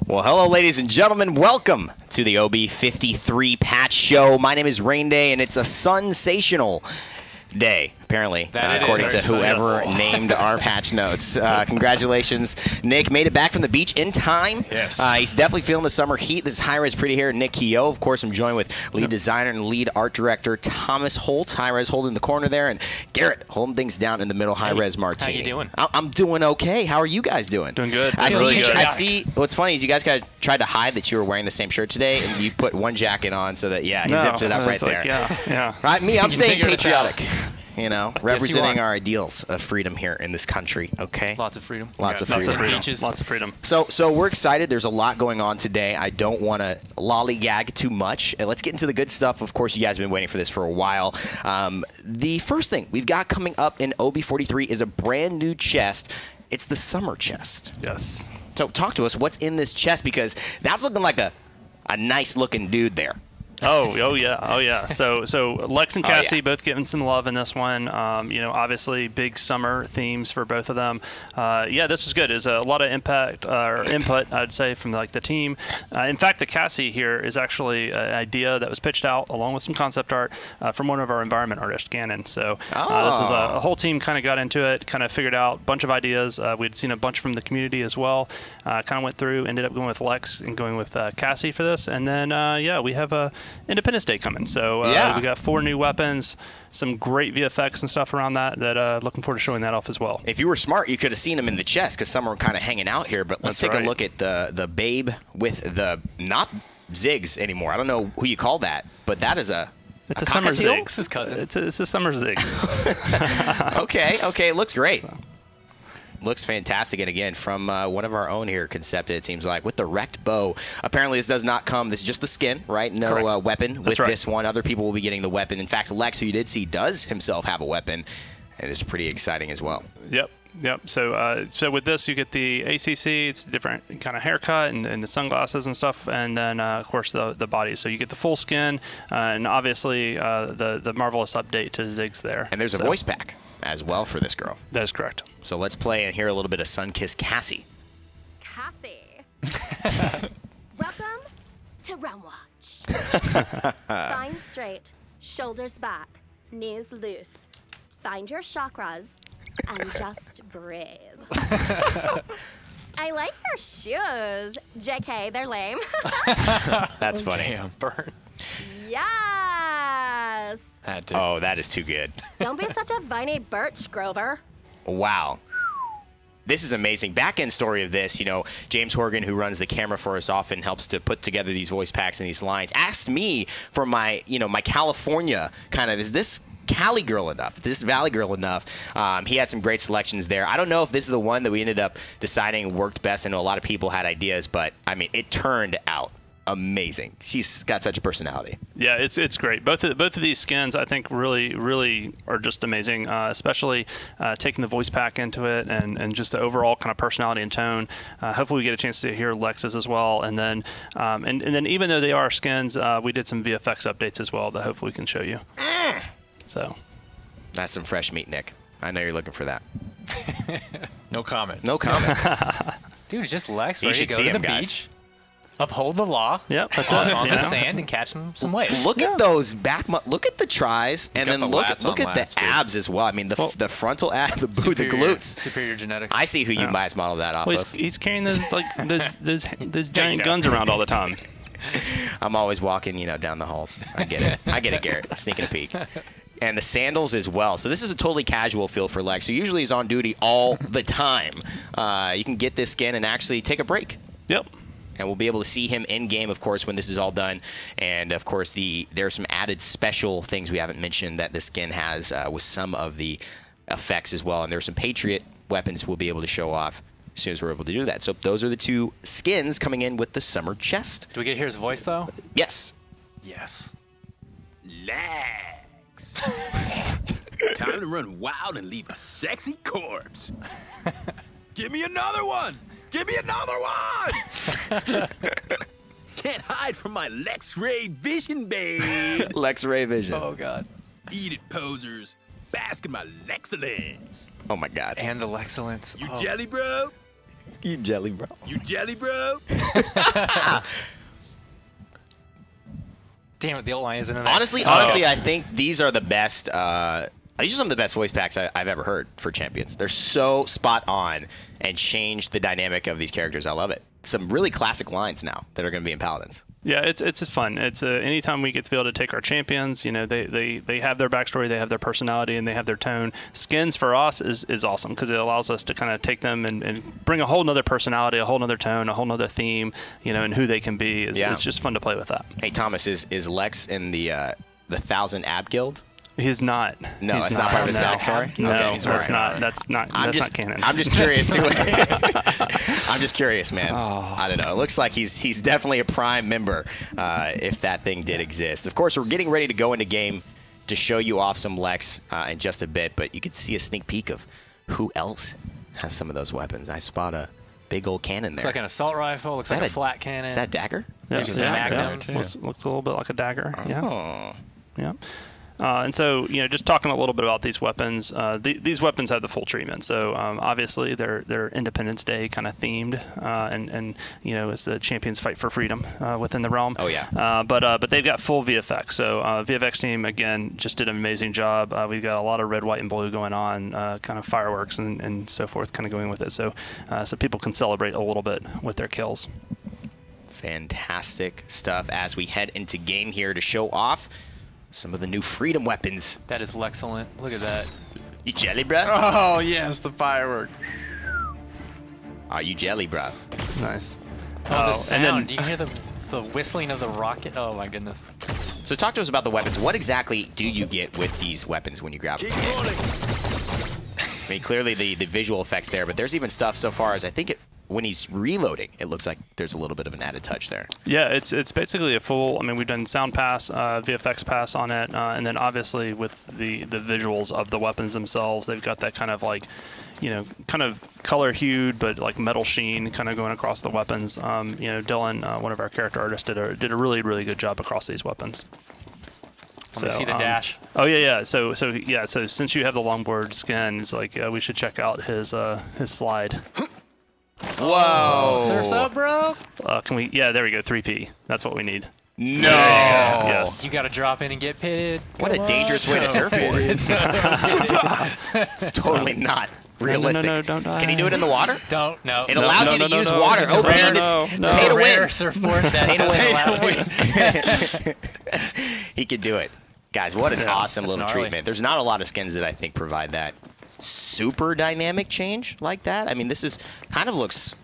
Well, hello, ladies and gentlemen. Welcome to the OB53 Patch Show. My name is Rain Day, and it's a sensational day, apparently, according to whoever named our patch notes. Congratulations. Nick made it back from the beach in time. Yes. He's definitely feeling the summer heat. This is Hi-Res Pretty Hair, Nick Keogh. Of course, I'm joined with lead designer and lead art director Thomas Holt. Hi-Res holding the corner there, and Garrett holding things down in the middle. Hi-Res Martini. How you doing? I'm doing okay. How are you guys doing? Doing good. I Really good. see. What's funny is you guys tried to hide that you were wearing the same shirt today, and you put one jacket on so that, you zipped it up right there. Yeah. Right, I'm staying figured it out. patriotic. You know, you representing are. our ideals of freedom here in this country, okay? Lots of freedom. Lots of freedom. Beaches. Lots of freedom. So we're excited. There's a lot going on today. I don't want to lollygag too much. And let's get into the good stuff. Of course, you guys have been waiting for this for a while. The first thing we've got coming up in OB43 is a brand new chest. It's the summer chest. Yes. So talk to us. What's in this chest? Because that's looking like a nice looking dude there. Oh yeah. So Lex and Cassie yeah. both getting some love in this one. Obviously big summer themes for both of them. This was good. There's a lot of input, I'd say, from the team. In fact, the Cassie here is actually an idea that was pitched out along with some concept art from one of our environment artists, Gannon. So this is a whole team kind of got into it, kind of figured out a bunch of ideas. We'd seen a bunch from the community as well. Kind of went through, ended up going with Lex and going with Cassie for this, and then we have a Independence Day coming, so we got 4 new weapons, some great VFX and stuff around that looking forward to showing that off as well. If you were smart, you could have seen them in the chest because some are kind of hanging out here. But let's take a look at the Babe with the not Ziggs anymore. I don't know who you call that, but that is it's a summer cockatiel? Ziggs. His cousin. It's a summer Ziggs. Okay, it looks great. Looks fantastic, and again, from one of our own here, Concepted, it seems like, with the wrecked bow. Apparently, this does not come. This is just the skin, right? No weapon with this one. Other people will be getting the weapon. In fact, Lex, who you did see, does himself have a weapon, and it's pretty exciting as well. Yep. So with this, you get the ACC. It's a different kind of haircut and the sunglasses and stuff, and then of course the body. So you get the full skin, and obviously the marvelous update to Ziggs there. And there's a voice pack as well for this girl. That is correct. So let's play and hear a little bit of Sunkissed Cassie. Cassie. Welcome to Realm Watch. Spine straight, shoulders back, knees loose. Find your chakras and just breathe. I like your shoes. JK, they're lame. That's funny. Damn, burn. Yes. Had to. Oh, that is too good. Don't be such a viney birch, Grover. Wow. This is amazing. Back end story of this, James Horgan, who runs the camera for us, often helps to put together these voice packs and these lines, asked me for my, my California kind of, is this Cali girl enough? Is this Valley girl enough? He had some great selections there. I don't know if this is the one that we ended up deciding worked best. I know a lot of people had ideas, but I mean, it turned out amazing. She's got such a personality. Yeah, it's great. Both of these skins, I think, really are just amazing. Especially taking the voice pack into it and just the overall kind of personality and tone. Hopefully, we get a chance to hear Lex's as well. And then and then even though they are skins, we did some VFX updates as well that hopefully we can show you. So that's some fresh meat, Nick. I know you're looking for that. No comment. No comment. Dude, it's just Lex You ready to should go see to the him, guys. beach, uphold the law. Yep, that's on the sand and catch some waves. Look at those back. Look at the tries, and then got the look lats at on the lats, dude. abs as well. I mean, the frontal ab, the glutes. Superior genetics. I see who you guys modeled that off well, of. he's carrying those giant guns around all the time. I'm always walking, down the halls. I get it, Garrett. Sneaking a peek. And the sandals as well. So this is a totally casual feel for Lex, who usually is on duty all the time. You can get this skin and actually take a break. Yep. And we'll be able to see him in game, of course, when this is all done. And of course, there are some added special things we haven't mentioned that the skin has with some of the effects as well. And there's some Patriot weapons we'll be able to show off as soon as we're able to do that. So those are the 2 skins coming in with the summer chest. Do we get to hear his voice though? Yes. Yes. Lex. Time to run wild and leave a sexy corpse. Give me another one. Give me another one. Can't hide from my Lex-Ray vision, babe. Lex-Ray vision. Oh God. Eat it, posers. Bask in my Lexcellence. Oh my God. And the Lexcellence. You jelly, bro? You jelly, bro. You jelly, bro? Damn it, the old line isn't in there. Honestly, I think these are the best. These are some of the best voice packs I've ever heard for champions. They're so spot on and change the dynamic of these characters. I love it. Some really classic lines now that are going to be in Paladins. Yeah, it's just fun. It's anytime we get to be able to take our champions, you know, they have their backstory, they have their personality, and they have their tone. Skins for us is awesome because it allows us to kind of take them and bring a whole nother personality, a whole nother tone, a whole nother theme, you know, and who they can be. It's just fun to play with that. Hey, Thomas, is Lex in the 1,000 Ab Guild? He's not. No, he's it's not part of his backstory? No, Okay, that's alright. not. That's not canon. I'm just curious. I'm just curious, man. I don't know. It looks like he's definitely a Prime member if that thing did exist. Of course, we're getting ready to go into game to show you off some Lex in just a bit, but you can see a sneak peek of who else has some of those weapons. I spot a big old cannon there. Looks like an assault rifle. Looks like a flat cannon. Is that dagger? Maybe some magnums. Looks a little bit like a dagger. Oh. Yeah. And so, you know, just talking a little bit about these weapons, these weapons have the full treatment. So obviously they're Independence Day kind of themed, and you know, it's the champions fight for freedom within the realm. Oh yeah. But they've got full VFX. So VFX team again just did an amazing job. We've got a lot of red, white, and blue going on, kind of fireworks and so forth, kind of going with it. So so people can celebrate a little bit with their kills. Fantastic stuff as we head into game here to show off some of the new freedom weapons. That is excellent. Look at that. You jelly, bruh? Oh, yes, the firework. Are you jelly, bruh? Nice. Oh, the sound. and then- Do you hear the whistling of the rocket? Oh, my goodness. So talk to us about the weapons. What exactly do you get with these weapons when you grab them? Keep rolling. I mean, clearly the visual effects there, but there's even stuff so far as I think when he's reloading, it looks like there's a little bit of an added touch there. Yeah, it's basically a full. I mean, we've done sound pass, VFX pass on it, and then obviously with the visuals of the weapons themselves, they've got that kind of like, you know, kind of color hued but like metal sheen kind of going across the weapons. You know, Dylan, one of our character artists, did a really good job across these weapons. Let me see the dash. Oh yeah. So since you have the longboard skin, it's like we should check out his slide. Whoa! Surf's up, bro. Can we? Yeah, there we go. 3P. That's what we need. No! Yes. You got to drop in and get pitted. What a dangerous way to surfboard. It's totally not realistic. No, don't die. Can he do it in the water? Don't. No. It allows you to use water. It's a Oh, rare- pay to rare win. surfboard that doesn't allow it. He could do it. Guys, what an awesome that's little gnarly. treatment. There's not a lot of skins that I think provide that super dynamic change like that. I mean, this is kind of looks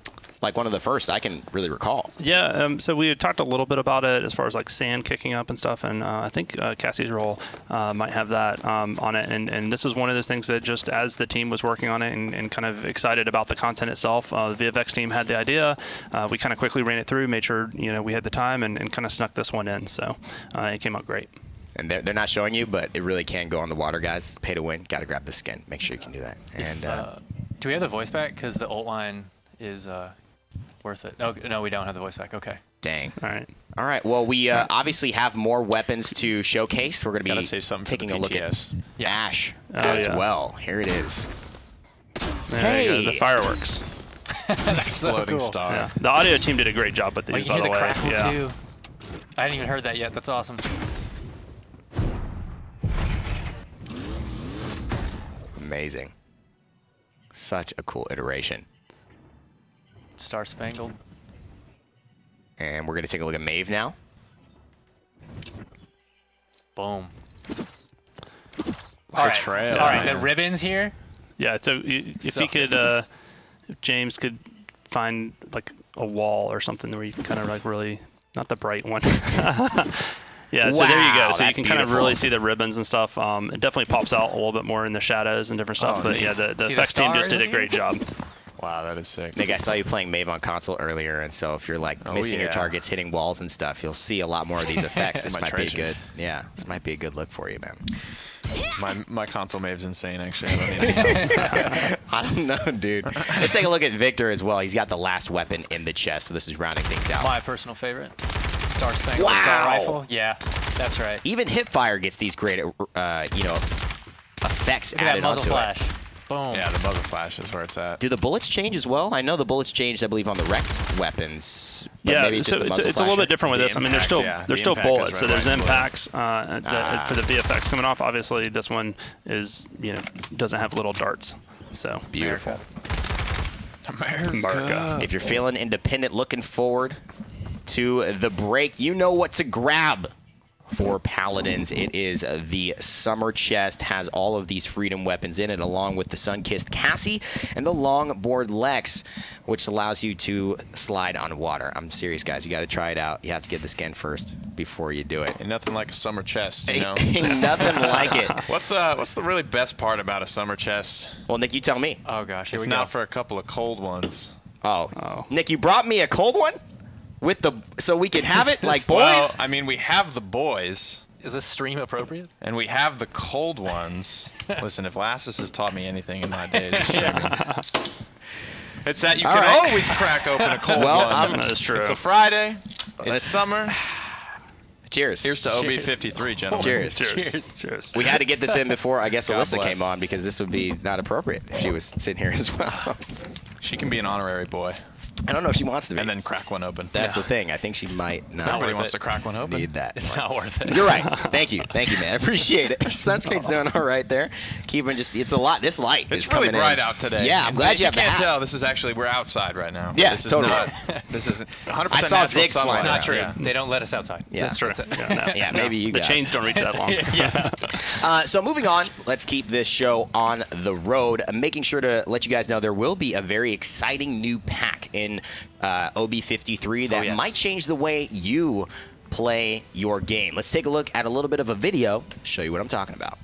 like one of the first I can really recall. Yeah, so we had talked a little bit about it as far as like sand kicking up and stuff, and I think Cassie's role might have that on it. And this was one of those things that just as the team was working on it and kind of excited about the content itself, the VFX team had the idea. We kind of quickly ran it through, made sure we had the time, and kind of snuck this one in. So it came out great. And they're not showing you, but it really can go on the water, guys. Pay to win. Got to grab the skin. Make sure you can do that. And Do we have the voice back? Because the ult line is worth it. No, we don't have the voice back. Okay. dang. All right. Well, we obviously have more weapons to showcase. We're going to be save something taking for a the look at PTS. Ash as yeah. well. Here it is. There you go, the fireworks. Exploding cool. star. Yeah. The audio team did a great job with Oh, these, you by can the hear the way. crackle Yeah. too. I hadn't even heard that yet. That's awesome. Amazing. Such a cool iteration. Star Spangled. And we're going to take a look at Maeve now. Boom. All right. trail, All right. man. The ribbons here. Yeah, so if So you could, if James could find like a wall or something where you can kind of like really, not the bright one. Yeah, so there you go. Wow, So you that's can kind of beautiful. really see the ribbons and stuff. It definitely pops out a little bit more in the shadows and different stuff. Oh, But neat. yeah, the See the effects team just stars did a great job. Wow, that is sick. Nick, I saw you playing Maeve on console earlier, and so if you're like Oh, missing your yeah. targets, hitting walls and stuff, you'll see a lot more of these effects. This My might be good. treasures. Yeah, this might be a good look for you, man. My console Maeve's insane, actually. I I don't know, dude. Let's take a look at Victor as well. He's got the last weapon in the chest, so this is rounding things out. My personal favorite. Star Spangled Wow. Assault Rifle. Yeah, that's right. Even Hipfire gets these great, effects Look at that added muzzle onto flash. it. Boom. Yeah, the buzzer flash is where it's at. Do the bullets change as well? I know the bullets changed, I believe, on the wrecked weapons. But Yeah, maybe it's, so just the it's a little bit different with The this. I mean, there's impact, still the still impact is bullets, so red, there's white, blue. impacts for the VFX coming off. Obviously, this one is doesn't have little darts. So Beautiful. America. If you're feeling independent, looking forward to the break, you know what to grab for Paladins. It is the Summer Chest, has all of these freedom weapons in it, along with the Sun-Kissed Cassie and the Longboard Lex, which allows you to slide on water. I'm serious, guys. You got to try it out. You have to get the skin first before you do it. Ain't nothing like a summer chest, you know? Ain't nothing like it. What's the really best part about a summer chest? Well, Nick, you tell me. Oh gosh, here If we go. not for a couple of cold ones. Oh. Nick, you brought me a cold one? So we could have it like boys? Well, I mean, we have the boys, Is this stream appropriate? and we have the cold ones. Listen, if Lassus has taught me anything in my days, it's streaming. It's that you All can right. always crack open a cold Well, one. That is true. It's a Friday. Let's- It's summer. Cheers. Here's to OB53, gentlemen. Cheers. Cheers. We had to get this in before, I guess, God Alyssa bless. came on, because this would be not appropriate if she was sitting here as well. She can be an honorary boy. I don't know if she wants to be. And then crack one open. That's the thing. I think she might not Everybody worth wants it. to crack one open. need that. It's not worth it. You're right. Thank you, man. I appreciate it. Sunscreen's doing all right there. Keeping it's a lot. This light is It's really coming bright in. out today. Yeah, I'm And glad if you have can't the hat. tell, this is actually, we're outside right now. Yeah, this is totally. Not, this isn't 100% I saw natural Ziggs sunlight. flying It's not around. true. Yeah. They don't let us outside. Yeah. That's true. Yeah, maybe you The guys. chains don't reach that long. So moving on, let's keep this show on the road. Making sure to let you guys know there will be a very exciting new pack in OB53 that yes. might change the way you play your game. Let's take a look at a little bit of a video, show you what I'm talking about.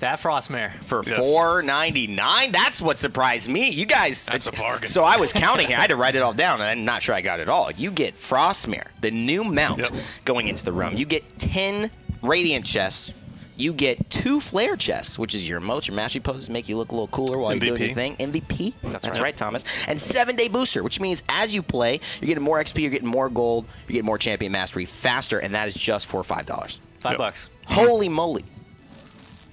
That Frostmare. For Yes. $4.99. That's what surprised me. You guys. That's a bargain. So I was counting here. I had to write it all down, and I'm not sure I got it all. You get Frostmare, the new mount Yep. going into the realm. You get 10 Radiant chests. You get 2 Flare chests, which is your emotes, your mastery poses, make you look a little cooler while you're doing your MVP. thing. MVP. That's right. right, Thomas. And 7-day booster, which means as you play, you're getting more XP, you're getting more gold, you're getting more champion mastery faster, and that is just for $5. $5. Holy moly.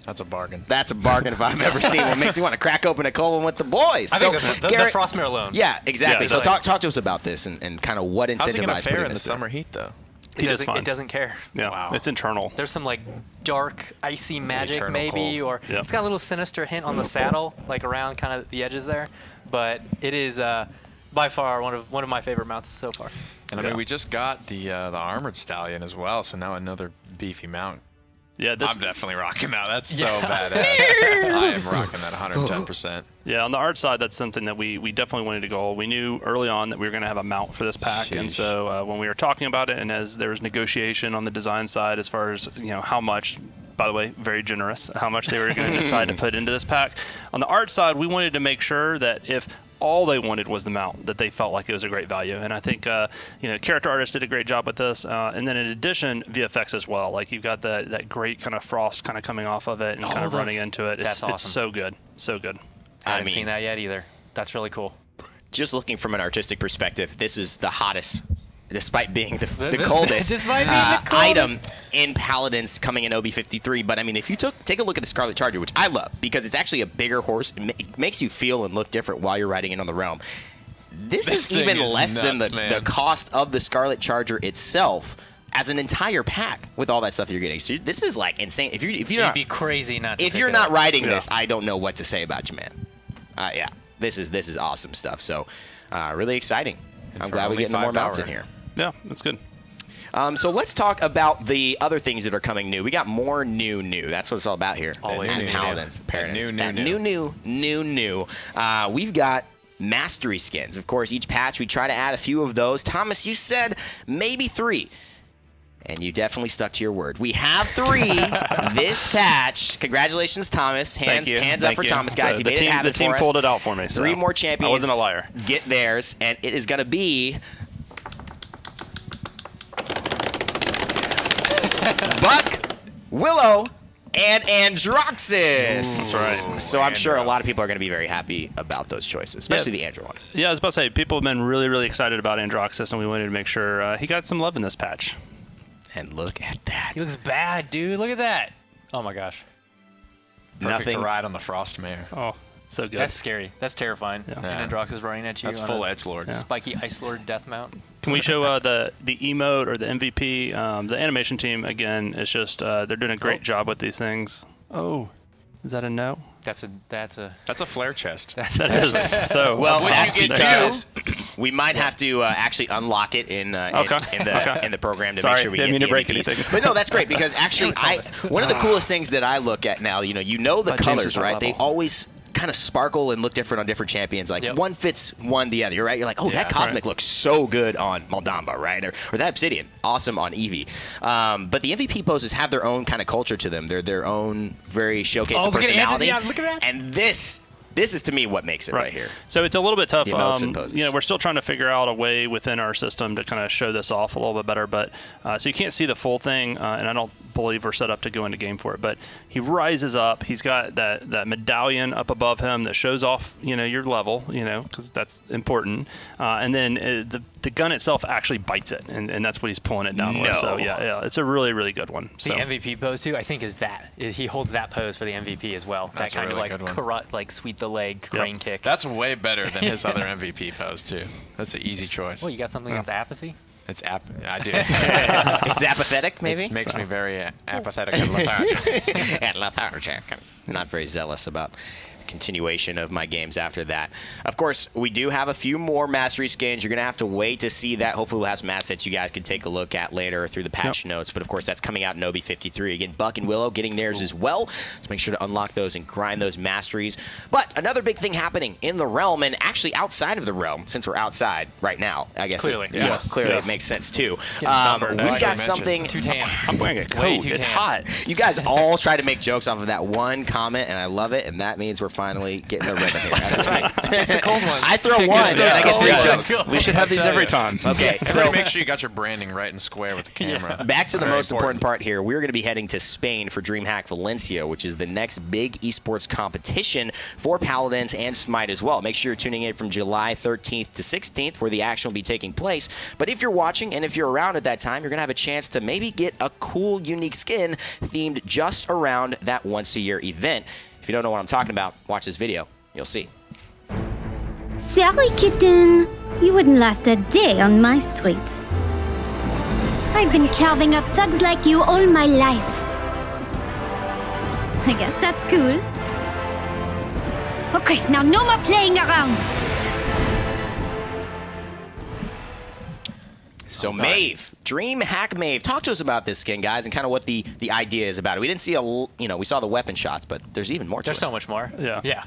That's a bargain. That's a bargain if I've ever seen one. It makes me want to crack open a cold one with the boys. I think the Garrett- Frostmare alone. Yeah, exactly. Yeah, so like- talk to us about this and kind of what incentivized How's it going to putting fare in the this through. summer heat, though? He does fine. It doesn't care. Yeah, Wow. it's internal. There's some like dark, icy magic eternal maybe, cold. or Yep. it's got a little sinister hint on the saddle, like around kind of the edges there. But it is by far one of my favorite mounts so far. And I Yeah. mean, we just got the Armored Stallion as well, so now another beefy mount. Yeah, this I'm definitely rocking that. That's so badass. I am rocking that 110%. Yeah, on the art side, that's something that we definitely wanted to go. We knew early on that we were going to have a mount for this pack, and Sheesh. so when we were talking about it, and as there was negotiation on the design side as far as how much. By the way, very generous, how much they were going to decide to put into this pack. On the art side, we wanted to make sure that if all they wanted was the mount, that they felt like it was a great value. And I think, character artists did a great job with this. And then in addition, VFX as well. Like you've got that great kind of frost kind of coming off of it and kind of running into it. That's It's awesome. so good. So good. I haven't mean- seen that yet either. That's really cool. Just looking from an artistic perspective, this is the hottest, despite being the The- coldest, despite being the item coldest. in Paladins coming in OB53. But I mean, if you take a look at the Scarlet Charger, which I love because it's actually a bigger horse, it makes you feel and look different while you're riding it on the realm. This is thing even is less than nuts, the man. cost of the Scarlet Charger itself as an entire pack with all that stuff you're getting. So this is like insane. If you're It'd not be crazy not to if pick you're it not up. riding Yeah. this, I don't know what to say about you, man. Yeah, this is awesome stuff. So really exciting. I'm for glad we're only getting more mounts $5. in here. Yeah, that's good. So let's talk about the other things that are coming new. We got more new. That's what it's all about here. Always At new. Paladins, Paradise. new. That new. We've got mastery skins. Of course, each patch we try to add a few of those. Thomas, you said maybe 3. And you definitely stuck to your word. We have 3 this patch. Congratulations, Thomas. Hands up for Thomas, guys. So he made it happen the team for us. pulled it out for me. So 3 more champions. I wasn't a liar. Get theirs, and it is going to be Buck, Willow, and Androxus. That's right. So I'm sure a lot of people are going to be very happy about those choices, especially the Andrew one. Yeah, I was about to say, people have been really, really excited about Androxus, and we wanted to make sure he got some love in this patch. And look at that. He looks bad, dude. Look at that. Oh my gosh. Perfect Nothing. to ride on the Frostmare. Oh, so good. That's scary. That's terrifying. Yeah. And Androxus running at you. That's on full a edgelord. Spiky Ice Lord death mount. Can we show the emote or the MVP? The animation team, again, is just, they're doing a great job with these things. Oh, is that a no? That's a flare chest. That is. So, Well, What that's you get because we might have to actually unlock it in the program to Sorry, make sure we didn't get mean to the break MVP. anything. But no, that's great because actually, one of the coolest things that I look at now, you know the James colors, is on right? level. They always kind of sparkle and look different on different champions. Like Yep. one fits one the other, right? You're like, oh, that Cosmic looks so good on Maldamba, right? Or that Obsidian, awesome on Eevee. But the MVP poses have their own kind of culture to them. They're their own very showcase of look at Andrew. personality. Yeah, look at that. And this is to me what makes it right here. So it's a little bit tough. The emotes and poses. We're still trying to figure out a way within our system to kind of show this off a little bit better. But so you can't see the full thing, and I don't believe we're set up to go into game for it. But he rises up. He's got that medallion up above him that shows off, your level, because that's important. And then the gun itself actually bites it, and that's what he's pulling it down with. So yeah, it's a really, really good one. So. The MVP pose too, I think, is he holds that pose for the MVP as well. That's that kind a really of good one. corrupt, like sweep the leg crane kick. That's way better than his other MVP pose too. That's an easy choice. Well, you got something against apathy? I do. It's apathetic, maybe? It makes me very apathetic and lethargic. And lethargic. I'm not very zealous about continuation of my games after that. Of course, we do have a few more mastery skins. You're going to have to wait to see that. Hopefully we'll have some assets you guys can take a look at later through the patch notes. But of course, that's coming out in Obi 53. Again, Buck and Willow getting theirs as well. So make sure to unlock those and grind those masteries. But another big thing happening in the realm, and actually outside of the realm, since we're outside right now, I guess Clearly. it makes sense too. sunburned. We've Like got I mentioned. something. Too tan. I'm wearing a coat. Way too It's tan. hot. You guys all try to make jokes off of that one comment, and I love it, and that means we're finally getting the rhythm here. That's right. It's the cold ones. I throw one, and I get 3 jokes. We should have these tell every you. time. Okay, So so make sure you got your branding right and square with the camera. back to the Very most important part here. We're going to be heading to Spain for DreamHack Valencia, which is the next big esports competition for Paladins and Smite as well. Make sure you're tuning in from July 13th to 16th, where the action will be taking place. But if you're watching and if you're around at that time, you're going to have a chance to maybe get a cool, unique skin themed just around that once-a-year event. If you don't know what I'm talking about, watch this video. You'll see. Sorry, kitten. You wouldn't last a day on my streets. I've been carving up thugs like you all my life. I guess that's cool. Okay, now no more playing around. So Maeve, DreamHack Maeve, talk to us about this skin, guys, and kind of what the idea is about it. We didn't see we saw the weapon shots, but there's even more to There's it. so much more. Yeah. Yeah.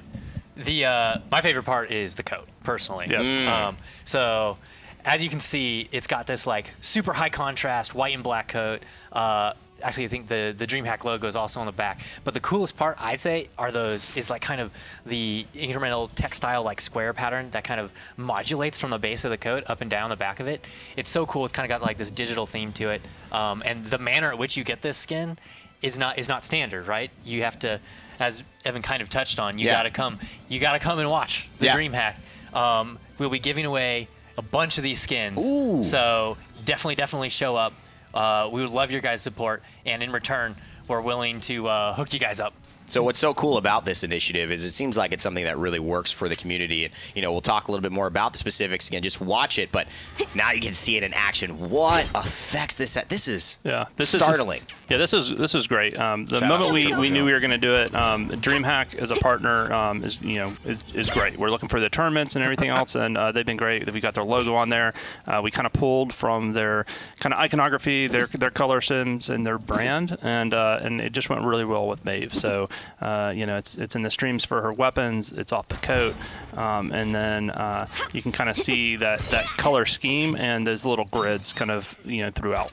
The my favorite part is the coat, personally. Yes. So as you can see, it's got this like super high contrast white and black coat. Actually, I think the DreamHack logo is also on the back. But the coolest part, I'd say, is like kind of the incremental textile like square pattern that kind of modulates from the base of the coat up and down the back of it. It's so cool. It's kind of got like this digital theme to it. And the manner at which you get this skin is not standard, right? You have to, as Evan kind of touched on, you gotta come and watch the DreamHack. We'll be giving away a bunch of these skins. Ooh. So definitely show up. We would love your guys' support, and in return, we're willing to hook you guys up. So what's so cool about this initiative is it seems like it's something that really works for the community. And, we'll talk a little bit more about the specifics again. Just watch it, but now you can see it in action. What effects this at? This is startling. This is great. The moment we knew we were going to do it, DreamHack as a partner is great. We're looking for the tournaments and everything else, and they've been great. We got their logo on there. We kind of pulled from their kind of iconography, their color sims, and their brand, and and it just went really well with Maeve. So, you know, it's in the streams for her weapons. It's off the coat, and then you can kind of see that color scheme and those little grids kind of, you know, throughout.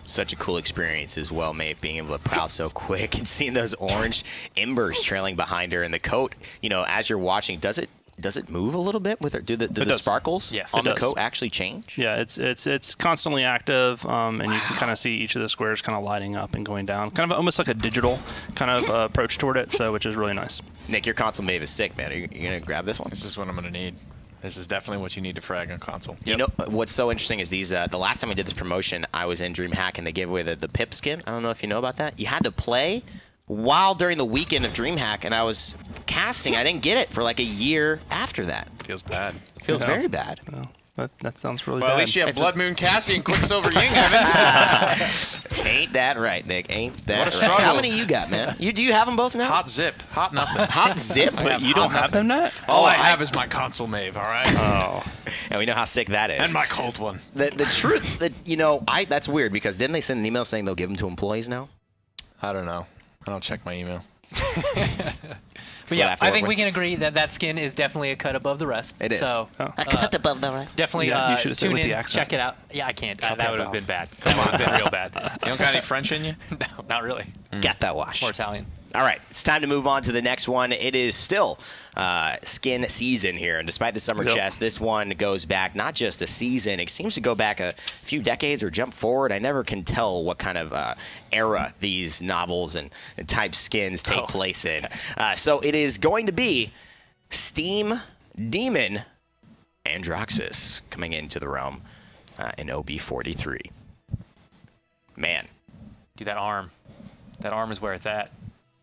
Such a cool experience as well, mate, being able to prowl so quick and seeing those orange embers trailing behind her. And the coat, you know, as you're watching, does it move a little bit with her? Do the sparkles on the coat actually change? Yeah, it's constantly active, and you can kind of see each of the squares kind of lighting up and going down. Kind of almost like a digital kind of approach toward it, so which is really nice. Nick, your console Maeve is sick, man. Are you going to grab this one? This is what I'm going to need. This is definitely what you need to frag on console. You know, what's so interesting is these, the last time we did this promotion, I was in DreamHack and they gave away the Pip skin. I don't know if you know about that. You had to play while during the weekend of DreamHack, and I was casting. I didn't get it for like a year after that. Feels bad. Feels very bad. Well, that sounds really Well, bad. at least you have Blood Moon Cassie and Quicksilver Ying, Evan. Ain't that right, Nick? Ain't that What a right? struggle. How many you got, man? Do you have them both now? Hot zip. Hot nothing. Hot zip? Wait, you don't have them yet? All I have is my console Maeve, all right? Oh. And we know how sick that is. And my cold one. The truth that, you know, that's weird because didn't they send an email saying they'll give them to employees now? I don't know. I don't check my email. But yeah, I think we can agree that that skin is definitely a cut above the rest. It is. So A cut above the rest. definitely Yeah, you should have said tune with in, the accent. check it out. Yeah, I can't. That would have above. been bad. That would have been real bad. You don't got any French in you? No, not really. Got that wash. More Italian. All right, it's time to move on to the next one. It is still skin season here, and despite the summer chest, this one goes back not just a season. It seems to go back a few decades or jump forward. I never can tell what kind of era these novels and type skins take place in. So it is going to be Steam Demon Androxus coming into the realm in OB43. Man. Dude, that arm. That arm is where it's at.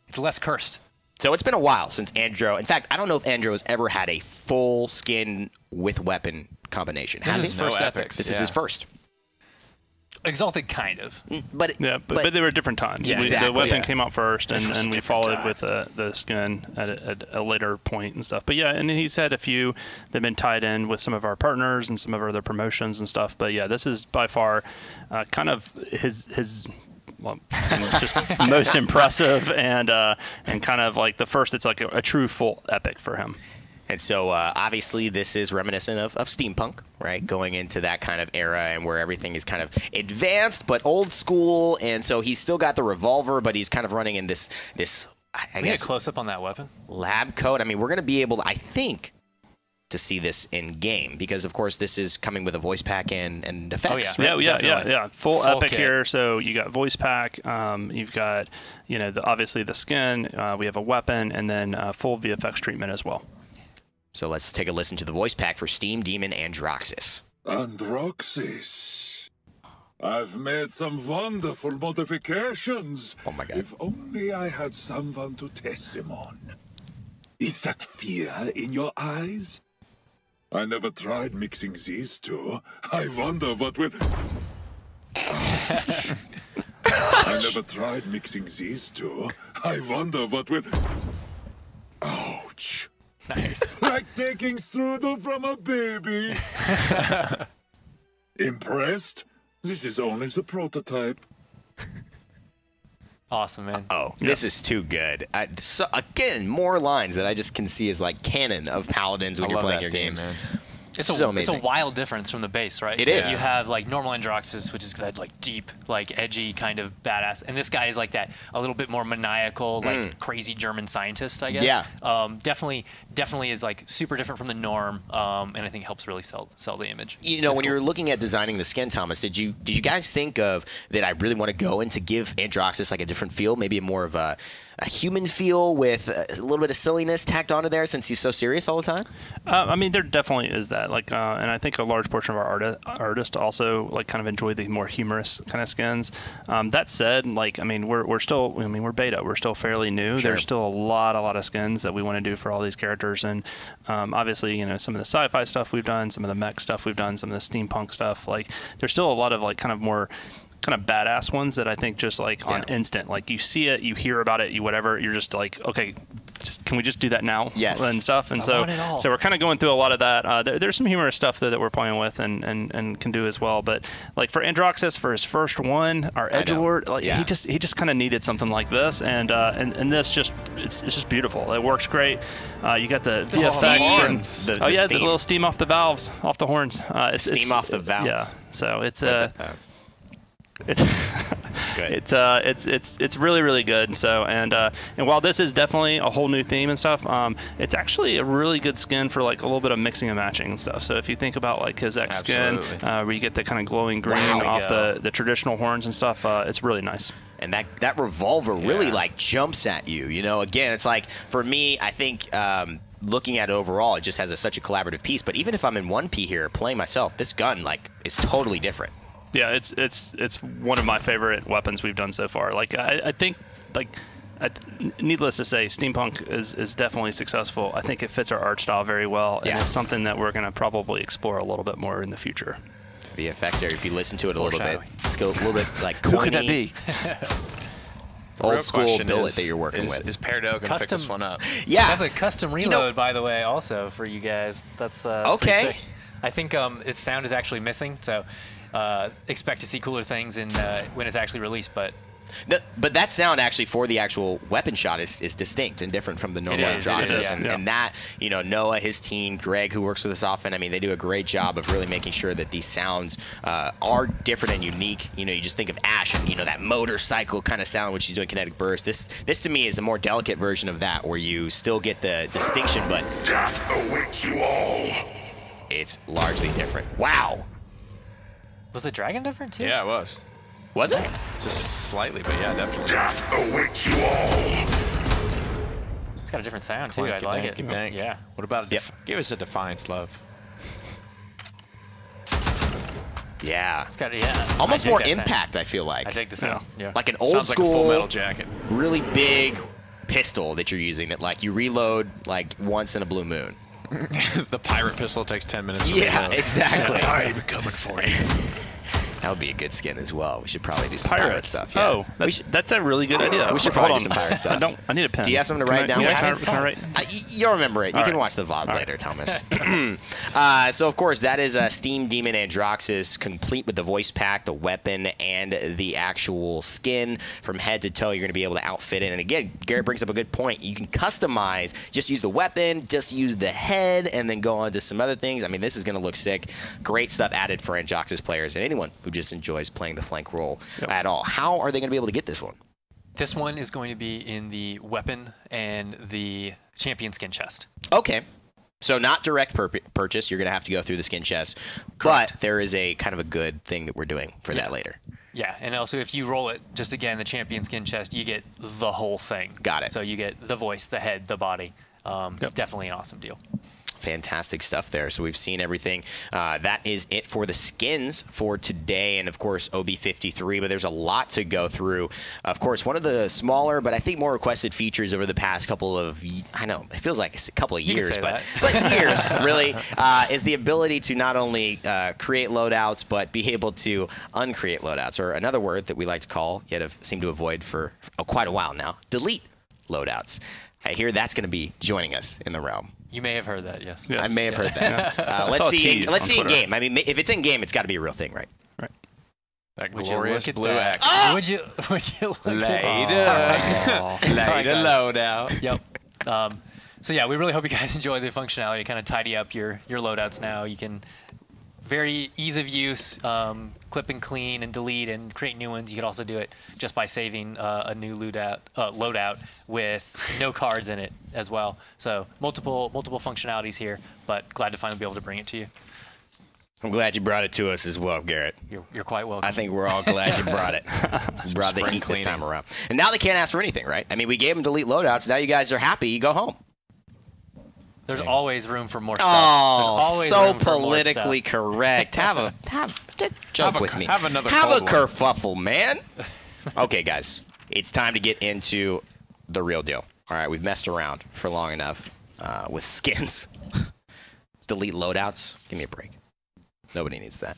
It's less cursed. So it's been a while since Andro. In fact, I don't know if Andro has ever had a full skin with weapon combination. This Has is he? first No epic. epics. This is his first. Exalted, kind of. But Yeah, but they were different times. Yeah, The exactly, weapon yeah. came out first, and was a we different followed time. with the skin at a later point and stuff. But yeah, and he's had a few that have been tied in with some of our partners and some of our other promotions and stuff. But yeah, this is by far kind of his well, just most impressive and kind of like the first. It's like a true full epic for him. And so obviously this is reminiscent of steampunk, right? Going into that kind of era and where everything is kind of advanced but old school. And so he's still got the revolver, but he's kind of running in this I Get a guess, close up on that weapon. lab coat. I mean, we're going to be able to, I think, to see this in game because, of course, this is coming with a voice pack and effects. Oh, yeah. right? Yeah. Full Full epic kit. here. So you got voice pack. You've got, you know, obviously the skin. We have a weapon and then full VFX treatment as well. So let's take a listen to the voice pack for Steam Demon Androxus. Androxus. I've made some wonderful modifications. Oh my God. If only I had someone to test them on. Is that fear in your eyes? I never tried mixing these two. I wonder what will... Ouch. I never tried mixing these two. I wonder what will... Ouch. Nice. Like taking strudel from a baby. Impressed? This is only the prototype. Awesome, man. Oh, this is too good. So, again, more lines that I just can see as like canon of Paladins when I you're love playing that your theme, games. man. It's so a amazing. wild difference from the base, right? It is. You have like normal Androxus, which is that like deep, like edgy kind of badass, and this guy is like that a little bit more maniacal, like crazy German scientist, I guess. Yeah. Definitely is like super different from the norm, and I think helps really sell the image. You know, It's when cool. you were looking at designing the skin, Thomas, did you guys think of that? I really want to go and to give Androxus like a different feel, maybe more of a human feel with a little bit of silliness tacked onto there, since he's so serious all the time. I mean, there definitely is that. Like, and I think a large portion of our artists also like kind of enjoy the more humorous kind of skins. That said, like, I mean, we're still, I mean, we're beta. We're still fairly new. Sure. There's still a lot of skins that we want to do for all these characters, and obviously, you know, some of the sci-fi stuff we've done, some of the mech stuff we've done, some of the steampunk stuff. Like, there's still a lot of like kind of more kind of badass ones that I think just like on instant, like you see it, you hear about it, you whatever, you're just like, okay, can we just do that now? Yes. And stuff. And want it all. so we're kind of going through a lot of that. There's some humorous stuff that we're playing with and can do as well. But like for Androxus, for his first one, our Edgelord, like Yeah. he just kind of needed something like this, and this just it's just beautiful. It works great. You got the VFX horns. and The the steam. little steam off the valves, off the horns. Steam off the valves. Yeah. So it's Good. it's really, really good. So and while this is definitely a whole new theme and stuff, it's actually a really good skin for like a little bit of mixing and matching and stuff. So if you think about like his X skin, Absolutely. where you get the kind of glowing green Wow. off the traditional horns and stuff, it's really nice. And that revolver really Yeah. like jumps at you. You know, again, it's like for me, I think looking at it overall, it just has such a collaborative piece. But even if I'm in 1P here playing myself, this gun like is totally different. Yeah, it's one of my favorite weapons we've done so far. Like I think like. Needless to say, Steampunk is definitely successful. I think it fits our art style very well, and Yeah. it's something that we're going to probably explore a little bit more in the future. VFX area, if you listen to it a little bit, Foreshadowing. it's a little bit like Who could that corny, be? The real old school question billet is- that you're working is, with. Is Peridot going to pick this Custom- one up? Yeah, That's a custom reload, know- by the way, also for you guys. That's pretty Okay. sick. I think its sound is actually missing, so expect to see cooler things in when it's actually released. But No, but that sound actually for the actual weapon shot is distinct and different from the normal is, it Androxus. is, And, yeah. and that, you know, Noah, his team, Greg, who works with us often, I mean, they do a great job of really making sure that these sounds are different and unique. You know, you just think of Ash and, you know, that motorcycle kind of sound, which he's doing kinetic burst. This to me is a more delicate version of that, where you still get the distinction, but Death awaits you all. it's largely different. Wow. was the dragon different too? Yeah, it was. Was it? Just slightly, but yeah, definitely. Death awaits you all. It's got a different sound too. I Clanky like danky it. dank. Yeah. What about a Yep. give us a Defiance love? Yeah. It's got yeah. Almost I dig more that sound. impact, I feel like. I take the sound. Yeah. Like an old Sounds like a school, Full Metal Jacket. really big pistol that you're using that like you reload like once in a blue moon. The pirate pistol takes 10 minutes. To Yeah, reload. exactly. I'm coming for you. That would be a good skin as well. We should probably do some pirate Pirates. stuff. Yeah. Oh, that's a really good idea. We should Hold probably on. do some pirate stuff. I need a pen. Do you have something to Can write I- down? Yeah, Yeah, can I write? You'll remember it. You All can right. watch the VOD later, Thomas. So, of course, that is Steam Demon Androxus, complete with the voice pack, the weapon, and the actual skin from head to toe. You're going to be able to outfit it. And again, Garrett brings up a good point. You can customize, just use the weapon, just use the head, and then go on to some other things. I mean, this is going to look sick. Great stuff added for Androxus players and anyone who just enjoys playing the flank role at all. How are they going to be able to get this one? This one is going to be in the weapon and the champion skin chest. Okay. So not direct purchase. You're going to have to go through the skin chest. But there is a kind of a good thing that we're doing for that later. Yeah, and also if you roll it, just again, the champion skin chest, you get the whole thing. Got it. So you get the voice, the head, the body. Definitely an awesome deal. Fantastic stuff there. So we've seen everything. That is it for the skins for today, and of course OB53. But there's a lot to go through. Of course, one of the smaller, but I think more requested features over the past couple of, I know it feels like it's a couple of You can years, say but that. years really, is the ability to not only create loadouts but be able to uncreate loadouts, or another word that we like to call, yet have seemed to avoid for quite a while now, delete loadouts. I hear that's going to be joining us in the realm. You may have heard that, yes. Yes. I may have heard that. Let's saw a see. tease Let's on see in Twitter. game. I mean, if it's in game, it's got to be a real thing, right? Right. That Would you glorious look at blue that? axe. Would you look at Later. Later loadout. Yep. So yeah, we really hope you guys enjoy the functionality to kind of tidy up your loadouts now. You can very ease of use, clip and clean and delete and create new ones. You could also do it just by saving a new loadout with no cards in it as well. So multiple functionalities here, but glad to finally be able to bring it to you. I'm glad you brought it to us as well, Garrett. You're quite welcome. I think we're all glad you brought it. You brought the Spring heat this time cleaning. around. And now they can't ask for anything, right? I mean, we gave them delete loadouts. Now you guys are happy. You go home. There's always room for more stuff. Oh, There's always so room for more politically stuff. correct. Joke with me. Have another Have cold a one. kerfuffle, man. Okay, guys, it's time to get into the real deal. All right, we've messed around for long enough with skins. Delete loadouts. Give me a break. Nobody needs that.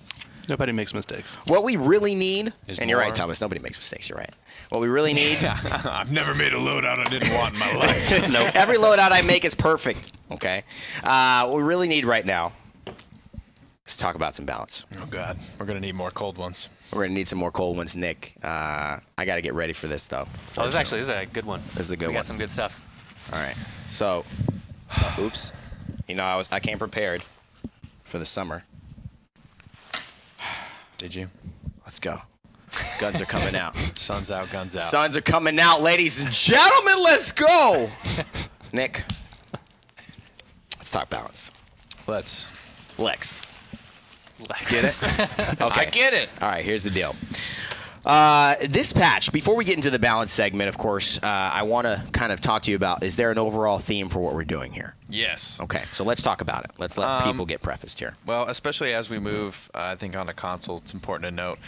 Nobody makes mistakes. What we really need, Is and you're right, more. Thomas, nobody makes mistakes, you're right. What we really need, I've never made a loadout I didn't want in my life. no, every loadout I make is perfect, okay? What we really need right now is talk about some balance. Oh, God. We're going to need more cold ones. We're going to need some more cold ones, Nick. I got to get ready for this, though. Oh, this is a good one. This is a good We one. got some good stuff. All right. So, oops. You know, I came prepared for the summer. Did you? Let's go. Guns are coming out. Sun's out, guns out. Suns are coming out, ladies and gentlemen. Let's go. Nick, let's talk balance. Let's. Lex. Get it? Okay. I get it. All right, here's the deal. This patch, before we get into the balance segment, of course, I want to kind of talk to you about, is there an overall theme for what we're doing here? Yes. Okay, so let's talk about it. Let's let people get prefaced here. Well, especially as we move, I think, on a console, it's important to note.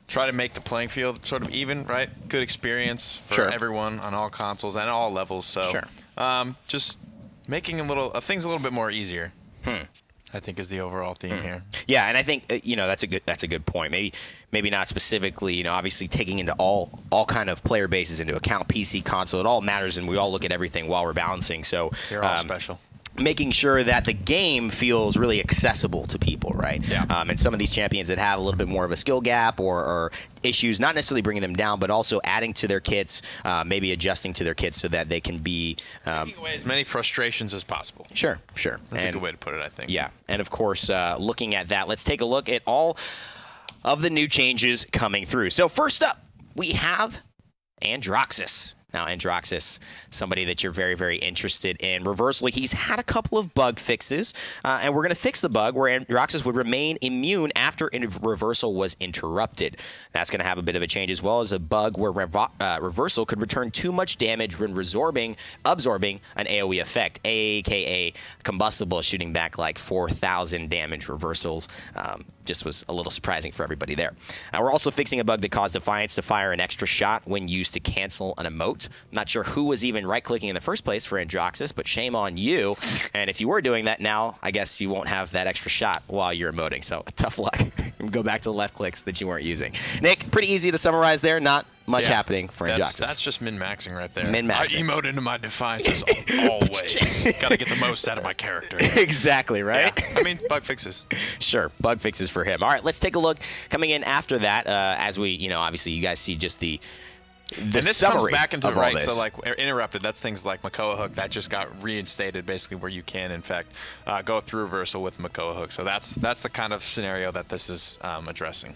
Try to make the playing field sort of even, right? Good experience for Sure. everyone on all consoles and all levels. So, Sure. just making things a little bit more easier. I think is the overall theme here. Yeah, and I think that's a good point. Maybe not specifically, obviously taking into all kind of player bases into account, PC, console, it all matters, and we all look at everything while we're balancing. So They're all special. Making sure that the game feels really accessible to people, right? Yeah. And some of these champions that have a little bit more of a skill gap or issues, not necessarily bringing them down, but also adding to their kits, maybe adjusting to their kits so that they can be Taking away as many frustrations as possible. Sure. That's a good way to put it, I think. Yeah, and of course, looking at that, let's take a look at all of the new changes coming through. So first up, we have Androxus. Now, Androxus, somebody that you're very, very interested in. Reversal, he's had a couple of bug fixes, and we're going to fix the bug where Androxus would remain immune after Reversal was interrupted. That's going to have a bit of a change, as well as a bug where Reversal could return too much damage when absorbing an AoE effect, a.k.a. Combustible, shooting back like 4,000 damage reversals. Just was a little surprising for everybody there. We're also fixing a bug that caused Defiance to fire an extra shot when used to cancel an emote. I'm not sure who was even right-clicking in the first place for Androxus, but shame on you. And if you were doing that now, I guess you won't have that extra shot while you're emoting. So tough luck. Go back to the left clicks that you weren't using. Nick, pretty easy to summarize there. Not much happening for Androxus. That's just min-maxing right there. Min-maxing. I emote into my Defiances always. Got to get the most out of my character. Exactly, right? Yeah. I mean, bug fixes. Sure, bug fixes for him. All right, let's take a look. Coming in after that, as we, obviously you guys see just the and this summary comes back into of all right. this. So like interrupted. That's things like Makoa Hook that just got reinstated, basically, where you can in fact go through Reversal with Makoa Hook. So that's the kind of scenario that this is addressing.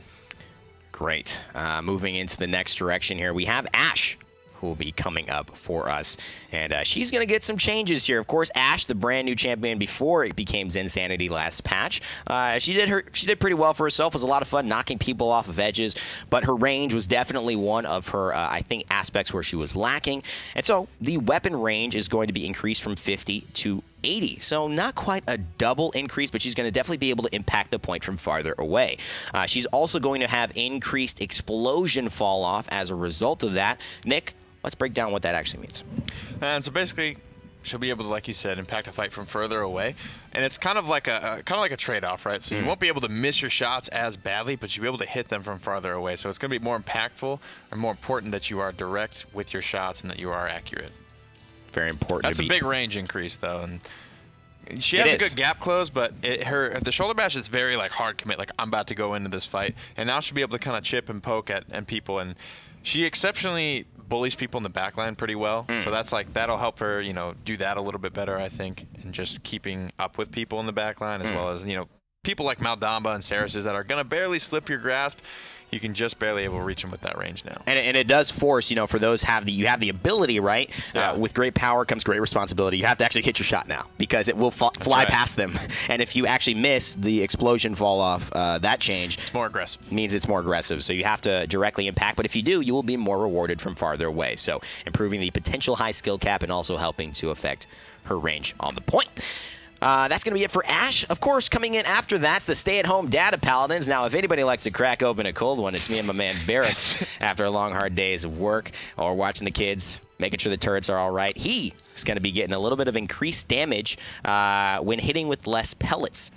Great. Moving into the next direction here, we have Ashe, who will be coming up for us. And she's going to get some changes here. Of course, Ashe, the brand new champion before it became Zinsanity last patch. She did pretty well for herself. It was a lot of fun knocking people off of edges, but her range was definitely one of her, I think, aspects where she was lacking. And so the weapon range is going to be increased from 50 to 80. So not quite a double increase, but she's going to definitely be able to impact the point from farther away. She's also going to have increased explosion fall off as a result of that. Nick, let's break down what that actually means. And so basically, she'll be able to, like you said, impact a fight from further away, and it's kind of like a trade-off, right? So you won't be able to miss your shots as badly, but you'll be able to hit them from farther away. So it's going to be more impactful and more important that you are direct with your shots and that you are accurate. Very important. That's a big range increase, though, and she has a good gap close, but the shoulder bash is very hard commit. Like, I'm about to go into this fight, and now she'll be able to kind of chip and poke at people, and she exceptionally bullies people in the backline pretty well. So that'll help her, do that a little bit better, I think, and just keeping up with people in the backline, as well as people like Maldamba and Ceres that are gonna barely slip your grasp. You can just barely able to reach them with that range now. And it does force, for those you have the ability, right? Yeah. With great power comes great responsibility. You have to actually hit your shot now because it will fly past them. And if you actually miss the explosion fall off, that change It's more aggressive. means it's more aggressive. So you have to directly impact. But if you do, you will be more rewarded from farther away. So improving the potential high skill cap and also helping to affect her range on the point. That's going to be it for Ashe. Of course, coming in after that's the stay-at-home data paladins. Now, if anybody likes to crack open a cold one, it's me and my man Barrett after a long, hard days of work or watching the kids, making sure the turrets are all right. He is going to be getting a little bit of increased damage when hitting with less pellets.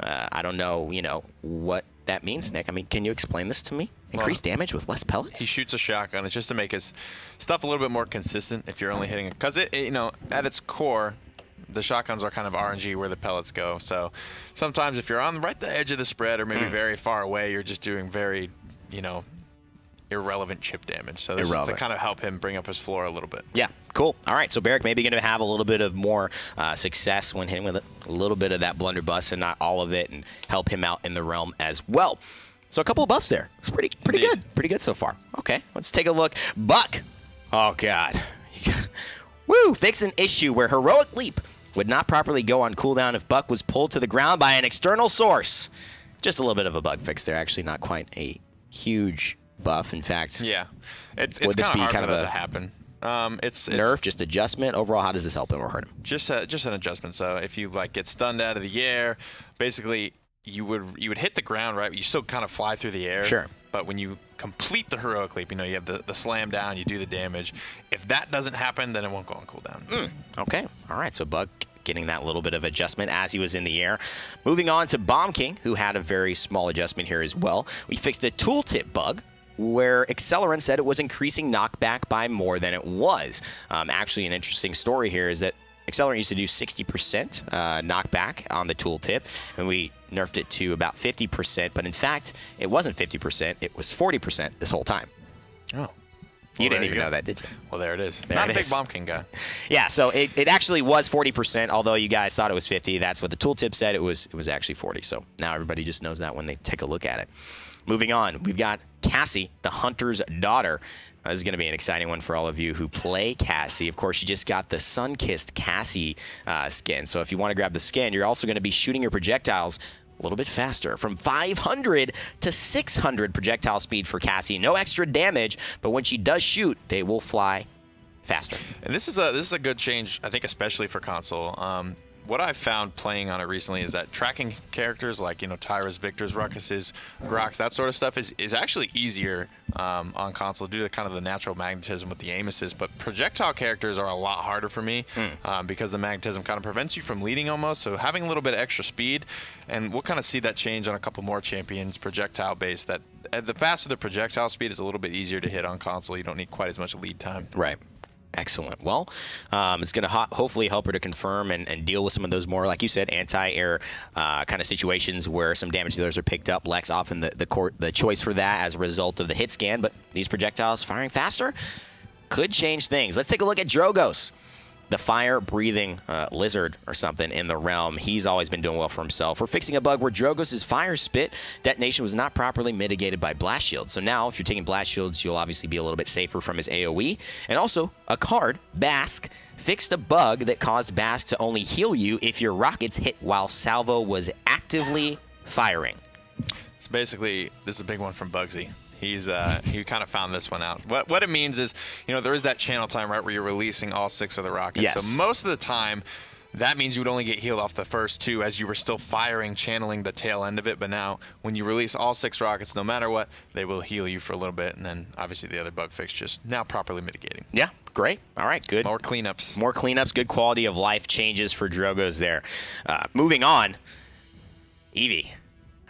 I don't know, what that means, Nick. I mean, can you explain this to me? Increased damage with less pellets? He shoots a shotgun. It's just to make his stuff a little bit more consistent if you're only hitting it. Because, you know, at its core, the shotguns are kind of RNG where the pellets go. So sometimes if you're on right the edge of the spread or maybe very far away, you're just doing very, you know, irrelevant chip damage. So this is to kind of help him bring up his floor a little bit. Yeah, cool. All right, so Barik maybe going to have a little bit of more success when hitting with a little bit of that blunderbuss and not all of it, and help him out in the realm as well. So a couple of buffs there. It's pretty good. Pretty good so far. Okay, let's take a look. Buck. Oh, God. Woo! Fix an issue where Heroic Leap would not properly go on cooldown if Buck was pulled to the ground by an external source. Just a little bit of a bug fix there. Actually, not quite a huge buff. In fact, yeah, it's kind of hard for that to happen. It's nerf, just adjustment. Overall, how does this help him or hurt him? Just an adjustment. So if you like get stunned out of the air, basically you would hit the ground, right? You still kind of fly through the air. Sure. But when you complete the Heroic Leap, you know, you have the slam down, you do the damage. If that doesn't happen, then it won't go on cooldown. Okay. All right. So Bug getting that little bit of adjustment as he was in the air. Moving on to Bomb King, who had a very small adjustment here as well. We fixed a tooltip bug, where Accelerant said it was increasing knockback by more than it was. Actually, an interesting story here is that Accelerant used to do 60% knockback on the tooltip, and we nerfed it to about 50%, but in fact, it wasn't 50%, it was 40% this whole time. Oh. You didn't even know that, did you? Well, there it is. There Not it a big is. Bomb King guy. Yeah, so it actually was 40%, although you guys thought it was 50. That's what the tooltip said. It was actually 40, so now everybody just knows that when they take a look at it. Moving on, we've got Cassie, the Hunter's Daughter. This is going to be an exciting one for all of you who play Cassie. Of course, you just got the Sun-Kissed Cassie skin. So if you want to grab the skin, you're also going to be shooting your projectiles a little bit faster, from 500 to 600 projectile speed for Cassie. No extra damage, but when she does shoot, they will fly faster. And this is a good change, I think, especially for console. What I've found playing on it recently is that tracking characters like, you know, Tyra's, Victor's, Ruckus's, Grox, that sort of stuff is actually easier on console due to kind of the natural magnetism with the aim assist. But projectile characters are a lot harder for me because the magnetism kind of prevents you from leading almost. So having a little bit of extra speed, and we'll kind of see that change on a couple more champions projectile based. That the faster the projectile speed, it's a little bit easier to hit on console. You don't need quite as much lead time. Right. Excellent. Well, it's going to hopefully help her to confirm and deal with some of those more, like you said, anti-air kind of situations where some damage dealers are picked up. Lex often the choice for that as a result of the hit scan, but these projectiles firing faster could change things. Let's take a look at Drogos, the fire-breathing lizard or something in the realm. He's always been doing well for himself. We're fixing a bug where Drogos' fire spit detonation was not properly mitigated by blast shields. So now, if you're taking blast shields, you'll obviously be a little bit safer from his AoE. And also, a card, Bask, fixed a bug that caused Bask to only heal you if your rockets hit while Salvo was actively firing. So basically, this is a big one from Bugsy. He kind of found this one out. What it means is, you know, there is that channel time, right, where you're releasing all 6 of the rockets. Yes. So most of the time, that means you would only get healed off the first 2 as you were still firing, channeling the tail end of it. But now, when you release all 6 rockets, no matter what, they will heal you for a little bit. And then, obviously, the other bug fix just now properly mitigating. Yeah, great. All right, good. More cleanups. More cleanups, good quality of life changes for Drogos there. Moving on, Eevee.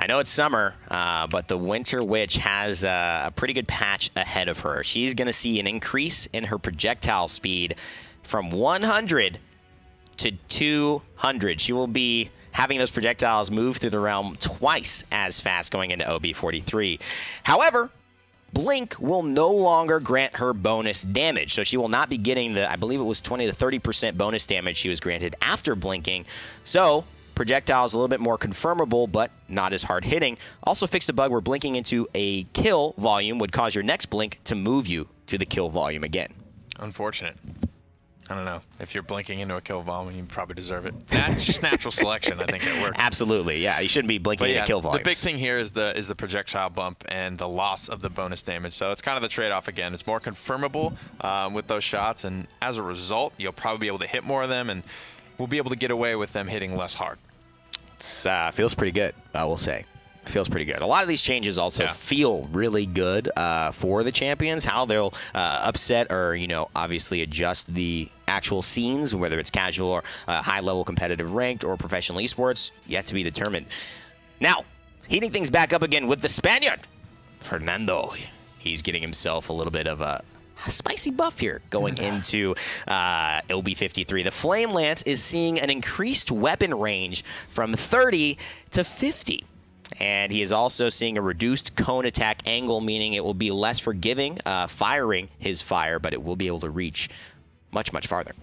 I know it's summer, but the Winter Witch has a pretty good patch ahead of her. She's going to see an increase in her projectile speed from 100 to 200. She will be having those projectiles move through the realm twice as fast going into OB43. However, Blink will no longer grant her bonus damage. So she will not be getting the, I believe it was 20 to 30% bonus damage she was granted after blinking. So projectiles a little bit more confirmable, but not as hard hitting. Also fixed a bug where blinking into a kill volume would cause your next blink to move you to the kill volume again. Unfortunate. I don't know. If you're blinking into a kill volume, you probably deserve it. That's just natural selection, I think, at work. Absolutely, yeah. You shouldn't be blinking into kill volumes. The big thing here is the projectile bump and the loss of the bonus damage. So it's kind of the trade-off again. It's more confirmable with those shots, and as a result, you'll probably be able to hit more of them, and we'll be able to get away with them hitting less hard. It feels pretty good, I will say. It feels pretty good. A lot of these changes also feel really good for the champions. How they'll upset or, you know, obviously adjust the actual scenes, whether it's casual or high-level competitive ranked or professional esports, yet to be determined. Now, Heating things back up again with the Spaniard, Fernando. He's getting himself a little bit of a spicy buff here going into LB53. The Flame Lance is seeing an increased weapon range from 30 to 50. And he is also seeing a reduced cone attack angle, meaning it will be less forgiving firing his fire, but it will be able to reach much, much farther.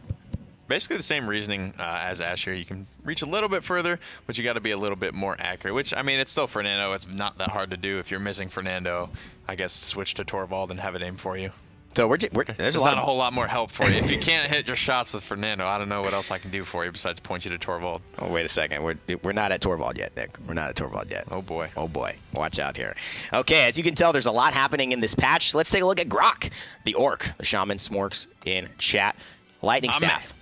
Basically the same reasoning as Asher. You can reach a little bit further, but you got to be a little bit more accurate, which, I mean, it's still Fernando. It's not that hard to do. If you're missing Fernando, I guess switch to Torvald and have it aim for you. So there's not a whole lot more help for you. If you can't hit your shots with Fernando, I don't know what else I can do for you besides point you to Torvald. Oh, wait a second. We're not at Torvald yet, Nick. We're not at Torvald yet. Oh, boy. Oh, boy. Watch out here. Okay, as you can tell, there's a lot happening in this patch. Let's take a look at Grok, the Orc. The Shaman Smorks in chat. Lightning Staff.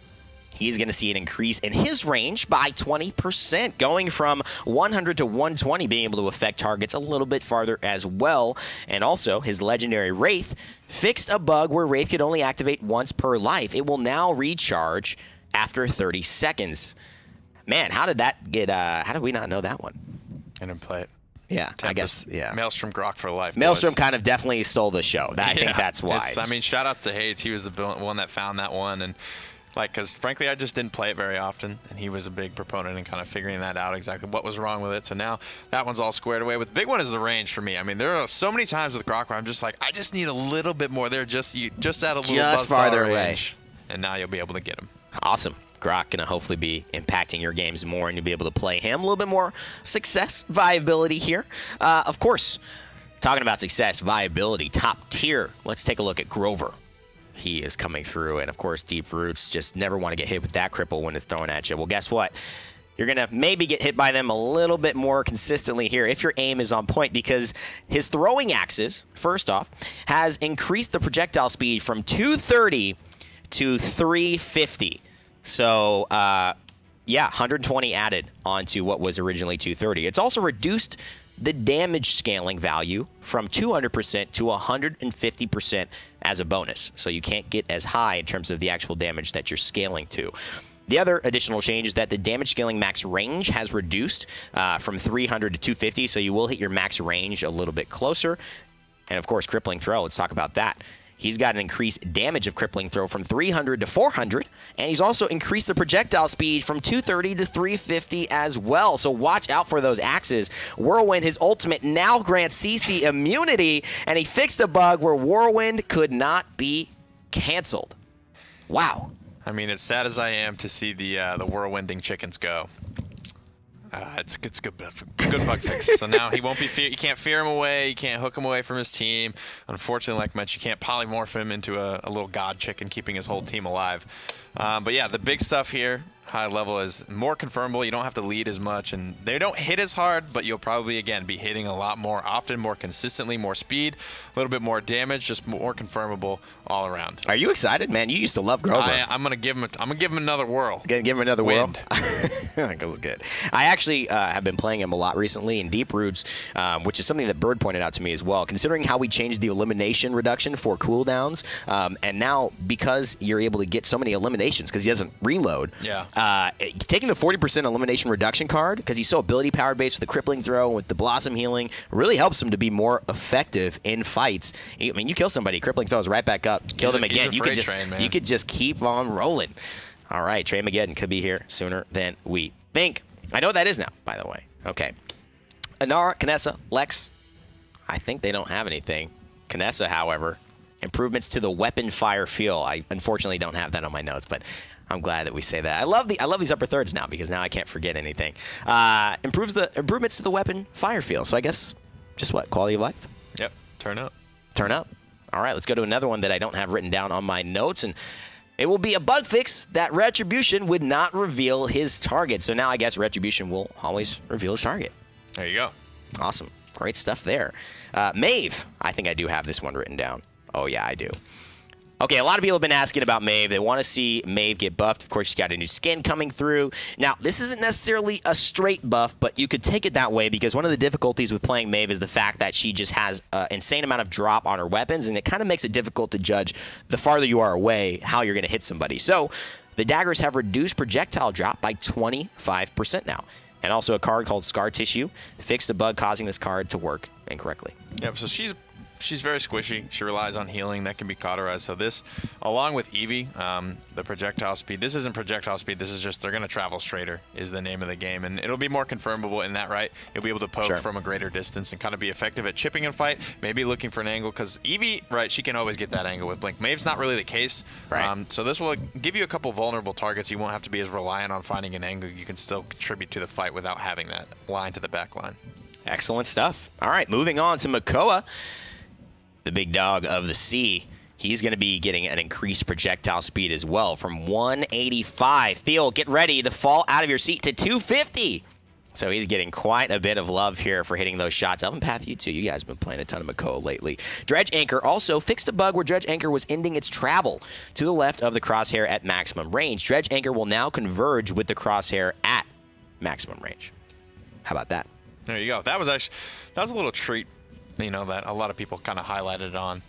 He's going to see an increase in his range by 20%, going from 100 to 120, being able to affect targets a little bit farther as well. And also, his legendary Wraith fixed a bug where Wraith could only activate once per life. It will now recharge after 30 seconds. Man, how did that get, how did we not know that one? I didn't play it. Yeah, I guess, yeah. Maelstrom Grok for life. Maelstrom kind of definitely stole the show. I think that's why. I mean, shout outs to Hades. He was the one that found that one. And because frankly, I just didn't play it very often, and he was a big proponent in kind of figuring that out, exactly what was wrong with it. So now that one's all squared away. But the big one is the range for me. I mean, there are so many times with Grok where I'm just like, I just need a little bit more there, just at a little buzz farther range, and now you'll be able to get him. Awesome. Grok going to hopefully be impacting your games more, and you'll be able to play him. A little bit more success, viability here. Of course, talking about success, viability, top tier, let's take a look at Grover. He is coming through, and of course, Deep Roots just never want to get hit with that cripple when it's thrown at you. Well, guess what? You're going to maybe get hit by them a little bit more consistently here if your aim is on point, because his throwing axes, first off, has increased the projectile speed from 230 to 350. So, yeah, 120 added onto what was originally 230. It's also reduced the damage scaling value from 200% to 150% as a bonus. So you can't get as high in terms of the actual damage that you're scaling to. The other additional change is that the damage scaling max range has reduced from 300 to 250, so you will hit your max range a little bit closer. And of course, Crippling Throw, let's talk about that. He's got an increased damage of Crippling Throw from 300 to 400, and he's also increased the projectile speed from 230 to 350 as well. So watch out for those axes. Whirlwind, his ultimate, now grants CC immunity, and he fixed a bug where Whirlwind could not be canceled. Wow. I mean, as sad as I am to see the whirlwinding chickens go, it's a good bug fix. So now he won't be you can't fear him away. You can't hook him away from his team. Unfortunately, like I mentioned, you can't polymorph him into a little god chicken, keeping his whole team alive. But yeah, the big stuff here, high level, is more confirmable. You don't have to lead as much, and they don't hit as hard, but you'll probably, again, be hitting a lot more often, more consistently, more speed, a little bit more damage, just more confirmable all around. Are you excited, man? You used to love Grover. I'm gonna give him another whirl. Gonna give him another whirl. That goes good. I actually have been playing him a lot recently in Deep Roots, which is something that Bird pointed out to me as well. Considering how we changed the elimination reduction for cooldowns, and now because you're able to get so many eliminations because he doesn't reload. Yeah. Taking the 40% elimination reduction card, because he's so ability powered based with the Crippling Throw, with the Blossom Healing, really helps him to be more effective in fights. I mean, you kill somebody, Crippling Throws right back up, kill them again. You could just keep on rolling. All right, Trey Mageddon could be here sooner than we think. I know what that is now, by the way. Okay. Inara, Kinessa, Lex. I think they don't have anything. Kinessa, however, improvements to the weapon fire feel. I unfortunately don't have that on my notes, but I'm glad that we say that. I love these upper thirds now, because now I can't forget anything. Improvements to the weapon fire feel. So I guess just what? Quality of life? Yep. Turn up. Turn up. All right, let's go to another one that I don't have written down on my notes, and it will be a bug fix that Retribution would not reveal his target. So now I guess Retribution will always reveal his target. There you go. Awesome. Great stuff there. Maeve. I think I do have this one written down. Oh, yeah, I do. Okay, a lot of people have been asking about Maeve. They want to see Maeve get buffed. Of course, she's got a new skin coming through. Now, this isn't necessarily a straight buff, but you could take it that way, because one of the difficulties with playing Maeve is the fact that she just has an insane amount of drop on her weapons, and it kind of makes it difficult to judge the farther you are away how you're going to hit somebody. So the daggers have reduced projectile drop by 25% now. And also a card called Scar Tissue. Fix the bug causing this card to work incorrectly. Yep, so she's very squishy. She relies on healing that can be cauterized. So this, along with Eevee, the projectile speed, this isn't projectile speed, this is just they're going to travel straighter is the name of the game. And it'll be more confirmable in that, right? You'll be able to poke from a greater distance and kind of be effective at chipping and fight, maybe looking for an angle, because Eevee, right, she can always get that angle with Blink. Maeve's not really the case. Right. So this will give you a couple vulnerable targets. You won't have to be as reliant on finding an angle. You can still contribute to the fight without having that line to the back line. Excellent stuff. All right, moving on to Makoa. The big dog of the sea, he's going to be getting an increased projectile speed as well from 185. Theo, get ready to fall out of your seat to 250. So he's getting quite a bit of love here for hitting those shots. Elven Path, you too. You guys have been playing a ton of Makoa lately. Dredge Anchor also fixed a bug where Dredge Anchor was ending its travel to the left of the crosshair at maximum range. Dredge Anchor will now converge with the crosshair at maximum range. How about that? There you go. That was a little treat, you know, that a lot of people kind of highlighted on.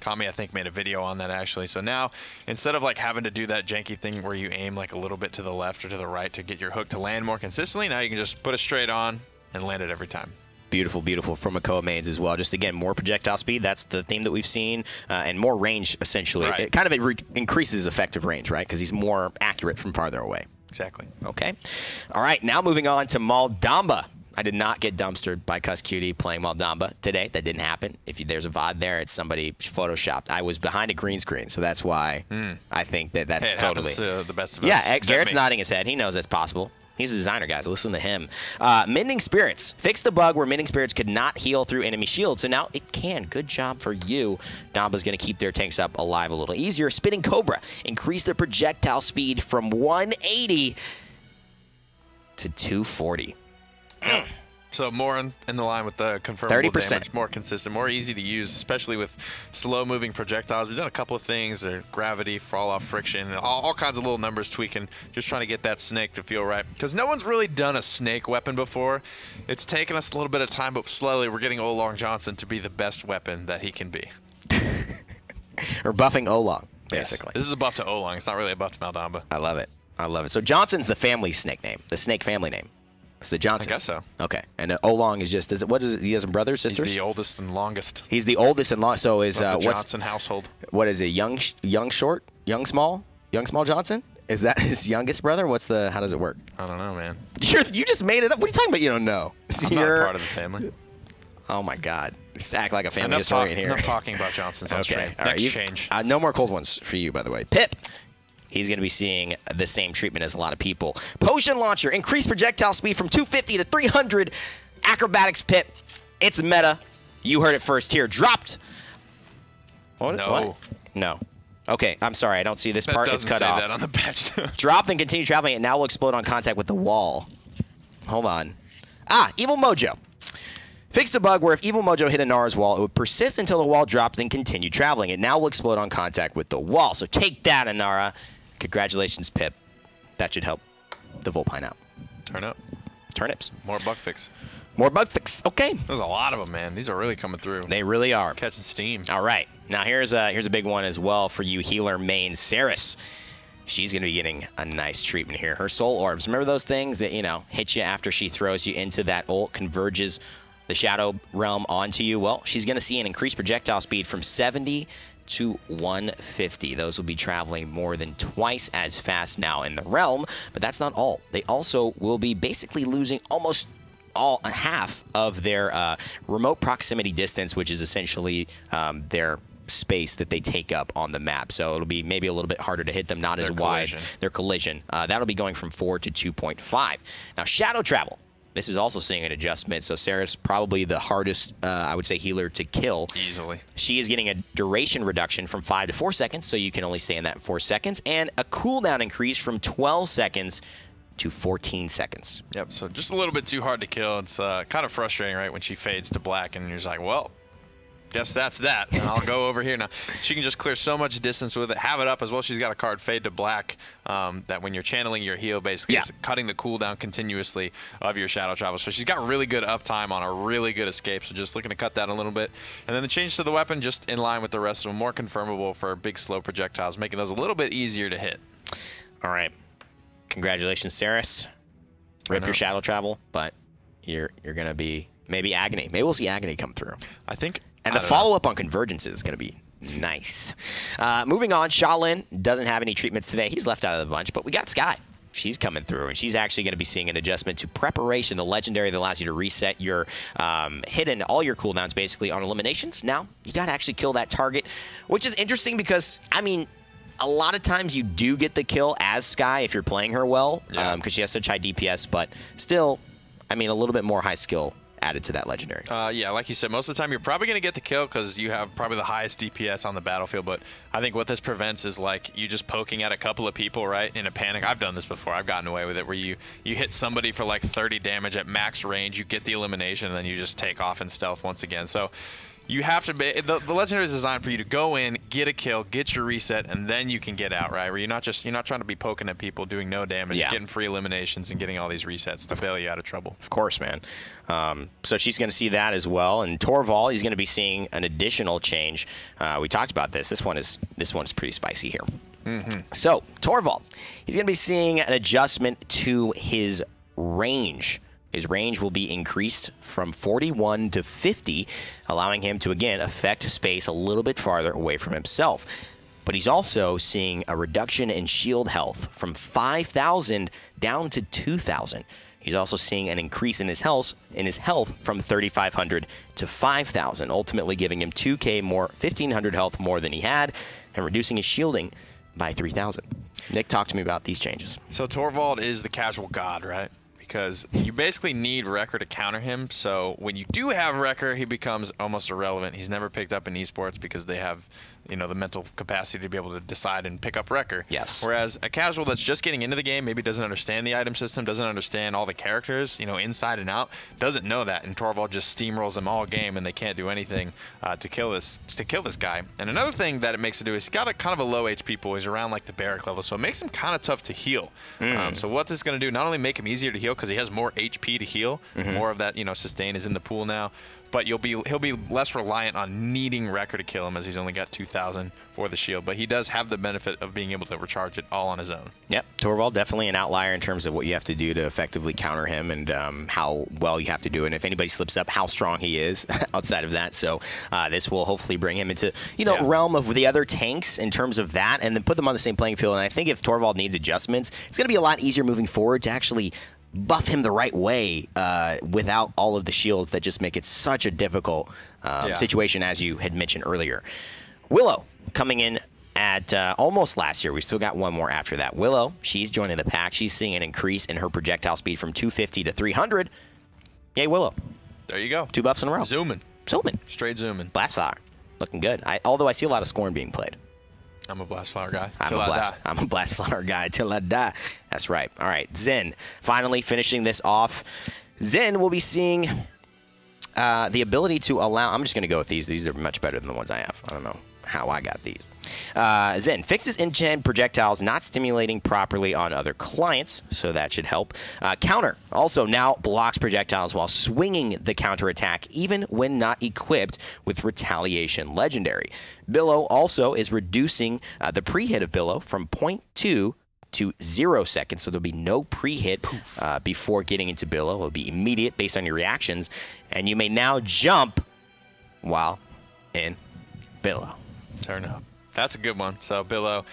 Kami, I think, made a video on that, actually. So now, instead of, like, having to do that janky thing where you aim, like, a little bit to the left or to the right to get your hook to land more consistently, now you can just put it straight on and land it every time. Beautiful, beautiful from Makoa mains as well. Just, again, more projectile speed. That's the theme that we've seen. And more range, essentially. Right. It kind of increases effective range, right? Because he's more accurate from farther away. Exactly. Okay. All right, now moving on to Maldamba. I did not get dumpstered by Cuss Cutie playing Maldamba today. That didn't happen. If there's a VOD there, it's somebody photoshopped. I was behind a green screen, so that's why I think that's hey, it totally happens to the best of us. Yeah, Garrett's nodding his head. He knows that's possible. He's a designer, guys. Listen to him. Mending Spirits. Fixed a bug where Mending Spirits could not heal through enemy shields, so now it can. Good job for you. Damba's going to keep their tanks up alive a little easier. Spitting Cobra. Increase the projectile speed from 180 to 240. So more in the line with the confirmable 30%. damage, more consistent, more easy to use, especially with slow-moving projectiles. We've done a couple of things, gravity, fall-off, friction, all kinds of little numbers tweaking, just trying to get that snake to feel right. Because no one's really done a snake weapon before. It's taken us a little bit of time, but slowly we're getting Oolong Johnson to be the best weapon that he can be. Or buffing Oolong, basically. Yes. This is a buff to Oolong. It's not really a buff to Maldamba. I love it. I love it. So Johnson's the family snake name, the snake family name. It's the Johnsons. I guess so. Okay. And Oolong is just, he has a brother, sisters? He's the oldest and longest. He's the oldest and longest. So is, the Johnson household. What is it, young small Johnson? Is that his youngest brother? How does it work? I don't know, man. You just made it up. What are you talking about? You don't know. I'm not part of the family. Oh, my God. Just act like a family historian here. Enough talking about Johnson's on stream. All right, Next change. No more cold ones for you, by the way. Pip. He's going to be seeing the same treatment as a lot of people. Potion Launcher. Increased projectile speed from 250 to 300. Acrobatics Pip. It's meta. You heard it first here. Dropped. No. What? No. Okay, I'm sorry. I don't see this part. It's cut off. That on the patch. Dropped and continue traveling. It now will explode on contact with the wall. Hold on. Evil Mojo. Fixed a bug where if Evil Mojo hit Inara's wall, it would persist until the wall dropped and continue traveling. It now will explode on contact with the wall. So take that, Inara. Congratulations, Pip. That should help the Vulpine out. Turn up. Turnips. More bug fix. More bug fix. Okay. There's a lot of them, man. These are really coming through. They really are. Catching steam. All right. Now here's a big one as well for you healer main Saris. She's going to be getting a nice treatment here. Her soul orbs. Remember those things that, hit you after she throws you into that ult, converges the Shadow Realm onto you? Well, she's going to see an increased projectile speed from 70 to 150. Those will be traveling more than twice as fast now in the realm, but that's not all. They also will be basically losing almost half of their remote proximity distance, which is essentially their space that they take up on the map. So it'll be maybe a little bit harder to hit them, not as wide. Their collision. That'll be going from 4 to 2.5. Now, Shadow Travel. This is also seeing an adjustment, so Sarah's probably the hardest, I would say, healer to kill. Easily. She is getting a duration reduction from 5 to 4 seconds, so you can only stay in that 4 seconds, and a cooldown increase from 12 seconds to 14 seconds. Yep, so just a little bit too hard to kill. It's kind of frustrating, right, when she fades to black, and you're just like, well, guess that's that. And I'll go over here now. She can just clear so much distance with it. Have it up as well. She's got a card Fade to Black that when you're channeling your heal, basically, it's cutting the cooldown continuously of your Shadow Travel. So she's got really good uptime on a really good escape. So just looking to cut that a little bit. And then the change to the weapon, just in line with the rest of them, more confirmable for big, slow projectiles, making those a little bit easier to hit. All right. Congratulations, Saris. rip your shadow travel, but you're going to be maybe Agony. Maybe we'll see Agony come through. I think. And the follow-up on Convergence is going to be nice. Moving on, Shaolin doesn't have any treatments today. He's left out of the bunch, but we got Skye. She's coming through, and she's actually going to be seeing an adjustment to Preparation, the legendary that allows you to reset your hidden, all your cooldowns basically on eliminations. Now, you got to actually kill that target, which is interesting because, I mean, a lot of times you do get the kill as Skye if you're playing her well, because she has such high DPS, but still, I mean, a little bit more high skill added to that legendary. Yeah, like you said, most of the time you're probably going to get the kill because you have probably the highest DPS on the battlefield, but I think what this prevents is like you just poking at a couple of people, right, in a panic. I've done this before. I've gotten away with it where you hit somebody for like 30 damage at max range, you get the elimination, and then you just take off in stealth once again. So you have to be, the legendary is designed for you to go in, get a kill, get your reset, and then you can get out, right? Where you're not trying to be poking at people, doing no damage, getting free eliminations, and getting all these resets to bail you out of trouble. Of course, man. So she's going to see that as well. And Torvald, he's going to be seeing an additional change. We talked about this. This one is pretty spicy here. So Torvald, he's going to be seeing an adjustment to his range. His range will be increased from 41 to 50, allowing him to, again, affect space a little bit farther away from himself. But he's also seeing a reduction in shield health from 5,000 down to 2,000. He's also seeing an increase in his health from 3,500 to 5,000, ultimately giving him 2K more, 1,500 health more than he had, and reducing his shielding by 3,000. Nick, talk to me about these changes. So Torvald is the casual god, right? Because you basically need Wrecker to counter him. So when you do have Wrecker, he becomes almost irrelevant. He's never picked up in esports because they have, you know, the mental capacity to be able to decide and pick up Wrecker. Yes. Whereas a casual that's just getting into the game, maybe doesn't understand the item system, doesn't understand all the characters, you know, inside and out, doesn't know that, and Torvald just steamrolls them all game, and they can't do anything to kill this guy. And another thing that it makes it do is he's got a kind of a low HP pool. He's around like the Barrack level, so it makes him kind of tough to heal. So what this is going to do, not only make him easier to heal because he has more HP to heal, more of that, you know, sustain is in the pool now, but he'll be less reliant on needing Wrecker to kill him, as he's only got 2,000 for the shield. But he does have the benefit of being able to recharge it all on his own. Yep, Torvald definitely an outlier in terms of what you have to do to effectively counter him and how well you have to do it. And if anybody slips up, how strong he is outside of that. So this will hopefully bring him into, you know, realm of the other tanks in terms of that, and then put them on the same playing field. And I think if Torvald needs adjustments, it's going to be a lot easier moving forward to actually buff him the right way without all of the shields that just make it such a difficult situation, as you had mentioned earlier. Willow coming in at almost last year. We still got one more after that. Willow, she's joining the pack. She's seeing an increase in her projectile speed from 250 to 300. Yay, Willow. There you go. 2 buffs in a row. Zooming. Straight zooming. Blastfire. Looking good. Although I see a lot of Scorn being played. I'm a Blastflower guy. I'm a Blastflower guy till I die. That's right. All right, Zen. Finally finishing this off. Zen will be seeing the ability to allow... I'm just going to go with these. These are much better than the ones I have. I don't know how I got these. Zen fixes enchant projectiles not stimulating properly on other clients, so that should help. Counter also now blocks projectiles while swinging the counter attack, even when not equipped with Retaliation Legendary. Billow also is reducing the pre-hit of Billow from 0.2 to 0 seconds, so there'll be no pre-hit before getting into Billow. It'll be immediate based on your reactions, and you may now jump while in Billow. Turn up. That's a good one. So Billow,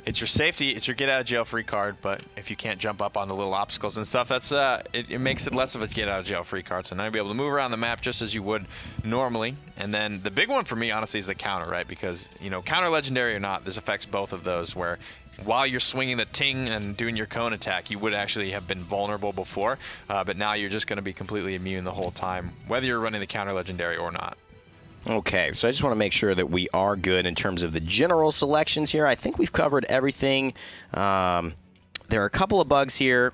it's your safety, it's your get out of jail free card, but if you can't jump up on the little obstacles and stuff, that's it makes it less of a get out of jail free card. So now you'll be able to move around the map just as you would normally. And then the big one for me, honestly, is the counter, right? Because, you know, counter legendary or not, this affects both of those, where while you're swinging the ting and doing your cone attack, you would actually have been vulnerable before, but now you're just going to be completely immune the whole time, whether you're running the counter legendary or not. Okay, so I just want to make sure that we are good in terms of the general selections here. I think we've covered everything. There are a couple of bugs here.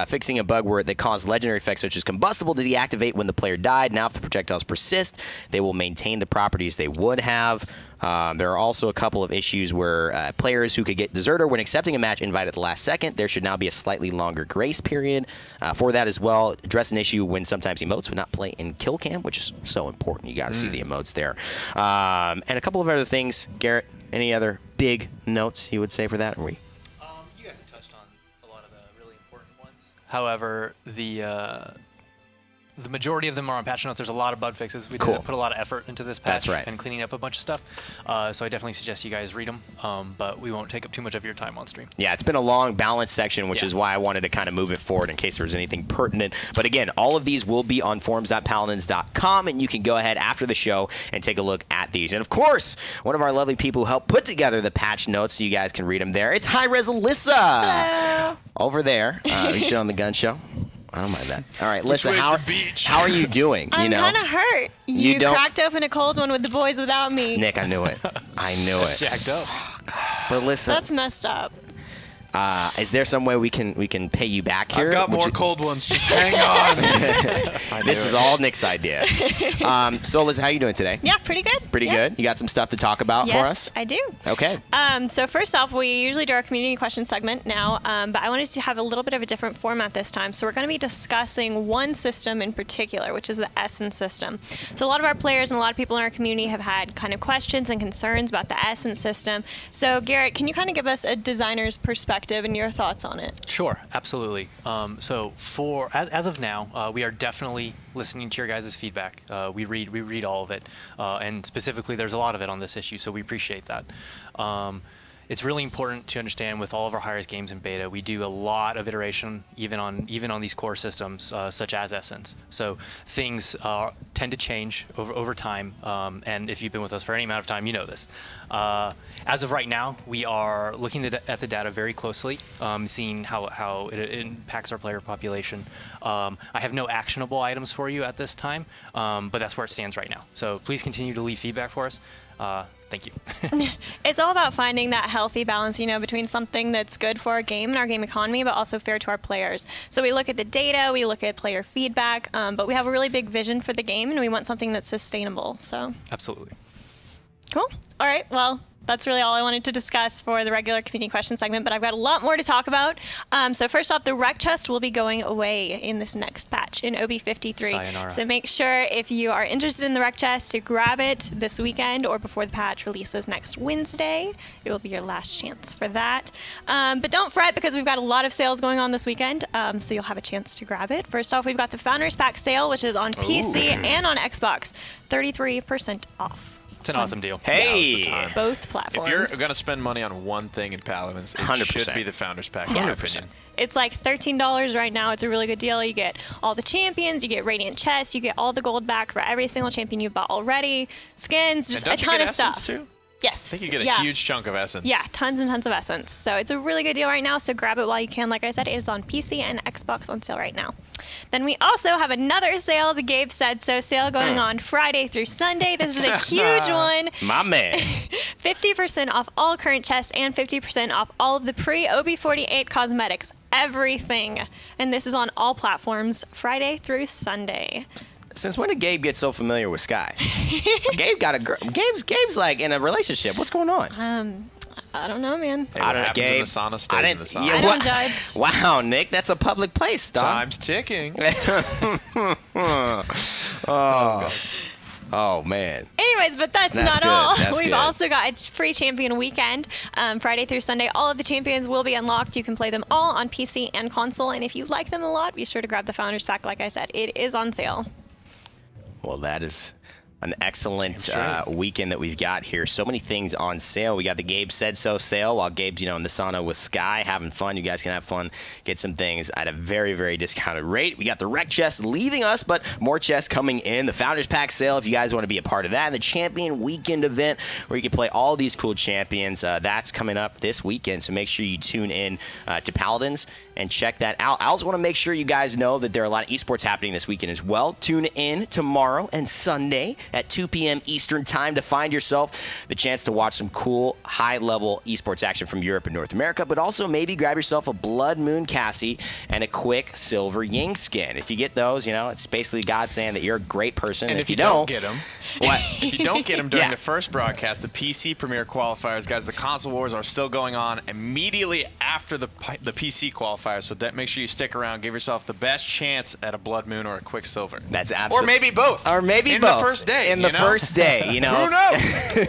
Fixing a bug where they cause legendary effects such as combustible to deactivate when the player died. Now, if the projectiles persist, they will maintain the properties they would have. There are also a couple of issues where players who could get Deserter when accepting a match invite at the last second. There should now be a slightly longer grace period for that as well. Address an issue when sometimes emotes would not play in kill cam, which is so important. You got to see the emotes there. And a couple of other things. Garrett, any other big notes you would say for that? Or you guys have touched on a lot of the really important ones. However, the majority of them are on patch notes. There's a lot of bug fixes. We did put a lot of effort into this patch and cleaning up a bunch of stuff. So I definitely suggest you guys read them, but we won't take up too much of your time on stream. Yeah, it's been a long balance section, which is why I wanted to kind of move it forward in case there was anything pertinent. But again, all of these will be on forums.paladins.com, and you can go ahead after the show and take a look at these. And of course, one of our lovely people who helped put together the patch notes so you guys can read them there. It's Hi-Res Alyssa. Hello. Over there. You should on the gun show. I don't mind that. All right, listen, how are you doing? I'm kind of hurt. You cracked open a cold one with the boys without me. Nick, I knew it. I knew it. Jacked up. But listen. That's messed up. Is there some way we can pay you back here? I've got more cold ones. Just hang on. This is all Nick's idea. So, Liz, how are you doing today? Yeah, pretty good. Pretty good? You got some stuff to talk about for us? Yes, I do. Okay. So first off, we usually do our community question segment now, but I wanted to have a little bit of a different format this time. So we're going to be discussing one system in particular, which is the Essence system. So a lot of our players and a lot of people in our community have had kind of questions and concerns about the Essence system. So Garrett, can you kind of give us a designer's perspective and your thoughts on it? Sure, absolutely. So as of now, we are definitely listening to your guys' feedback. We read all of it, and specifically, there's a lot of it on this issue, so we appreciate that. It's really important to understand with all of our Hi-Res games in beta, we do a lot of iteration, even on these core systems, such as Essence. So things tend to change over time, and if you've been with us for any amount of time, you know this. As of right now, we are looking at the data very closely, seeing how it impacts our player population. I have no actionable items for you at this time, but that's where it stands right now. So please continue to leave feedback for us. Thank you. It's all about finding that healthy balance, between something that's good for our game and our game economy, but also fair to our players. So we look at the data, we look at player feedback, but we have a really big vision for the game, and we want something that's sustainable. So absolutely. Cool. All right. Well, that's really all I wanted to discuss for the regular community question segment, but I've got a lot more to talk about. So first off, the rec chest will be going away in this next patch in OB53. Sayonara. So make sure if you are interested in the rec chest to grab it this weekend or before the patch releases next Wednesday. It will be your last chance for that. But don't fret because we've got a lot of sales going on this weekend, so you'll have a chance to grab it. First off, we've got the Founders Pack sale, which is on PC and on Xbox, 33% off. It's an awesome deal. Hey! Both platforms. If you're going to spend money on one thing in Paladins, it 100%. should be the Founders Pack, in my opinion. It's like $13 right now. It's a really good deal. You get all the champions, you get Radiant chests, you get all the gold back for every single champion you've bought already, skins, just a ton of stuff. Too? Yes. I think you get a huge chunk of Essence. Yeah, tons and tons of Essence. So it's a really good deal right now, so grab it while you can. Like I said, it is on PC and Xbox on sale right now. Then we also have another sale, the Gabe Said So sale, going on Friday through Sunday. This is a huge one. My man. 50% off all current chests and 50% off all of the pre-OB48 cosmetics. Everything. And this is on all platforms, Friday through Sunday. Since when did Gabe get so familiar with Sky? Gabe got a girl. Gabe's like in a relationship. What's going on? I don't know, man. Hey, I don't know, Gabe. In the sauna stays in the sauna. I don't judge. Wow, Nick, that's a public place, dog. Time's ticking. Oh, man. Anyways, but that's not good. all. We've good. Also got a free champion weekend, Friday through Sunday. All of the champions will be unlocked. You can play them all on PC and console. And if you like them a lot, be sure to grab the Founders Pack. Like I said, it is on sale. Well, that is an excellent weekend that we've got here. So many things on sale. We got the Gabe Said So sale while Gabe's, in the sauna with Sky having fun. You guys can have fun, get some things at a very, very discounted rate. We got the rec chest leaving us, but more chests coming in. The Founders Pack sale, if you guys want to be a part of that. And the Champion Weekend event where you can play all these cool champions. That's coming up this weekend, so make sure you tune in to Paladins and check that out. I also want to make sure you guys know that there are a lot of esports happening this weekend as well. Tune in tomorrow and Sunday at 2 p.m. Eastern Time to find yourself the chance to watch some cool, high-level esports action from Europe and North America, but also maybe grab yourself a Blood Moon Cassie and a quick Silver Ying skin. If you get those, it's basically God saying that you're a great person. And if you don't get them, if you don't get them during the first broadcast, the PC Premier qualifiers, guys, the console wars are still going on immediately after the PC qualifiers. So make sure you stick around. Give yourself the best chance at a Blood Moon or a Quicksilver. That's absolutely. Or maybe both. Or maybe in both. The first day. In the first day, Who knows?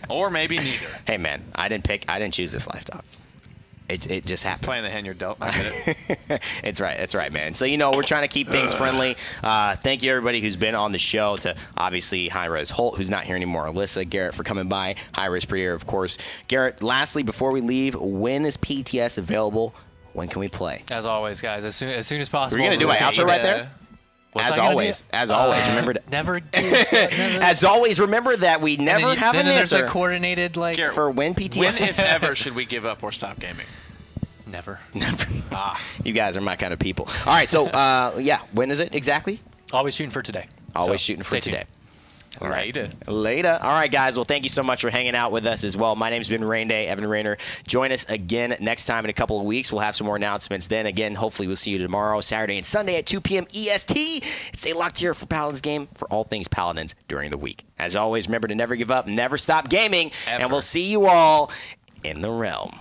Or maybe neither. Hey man, I didn't choose this life, dog. It just happened. Playing the hand you're dealt. I get it. It's right. That's right, man. So, we're trying to keep things friendly. Thank you, everybody who's been on the show, to obviously Hi-Rez Holt, who's not here anymore, Alyssa, Garrett for coming by, Hi-Rez Prettier, of course. Garrett, lastly, before we leave, when is PTS available? When can we play? As always, guys, as soon as possible. We're going to do my outro right there? As always, remember to never. As always, remember that we never have an answer. There's a coordinated Garrett, for when PTS. When, if ever, should we give up or stop gaming? Never. You guys are my kind of people. All right, so when is it exactly? Always shooting for today. Always shooting for today. All right. Later. All right, guys. Well, thank you so much for hanging out with us as well. My name's been Rain Day, Evan Rayner. Join us again next time in a couple of weeks. We'll have some more announcements then. Again, hopefully we'll see you tomorrow, Saturday and Sunday at 2 p.m. EST. Stay locked here for Paladins Game for all things Paladins during the week. As always, remember to never give up, never stop gaming, and we'll see you all in the realm.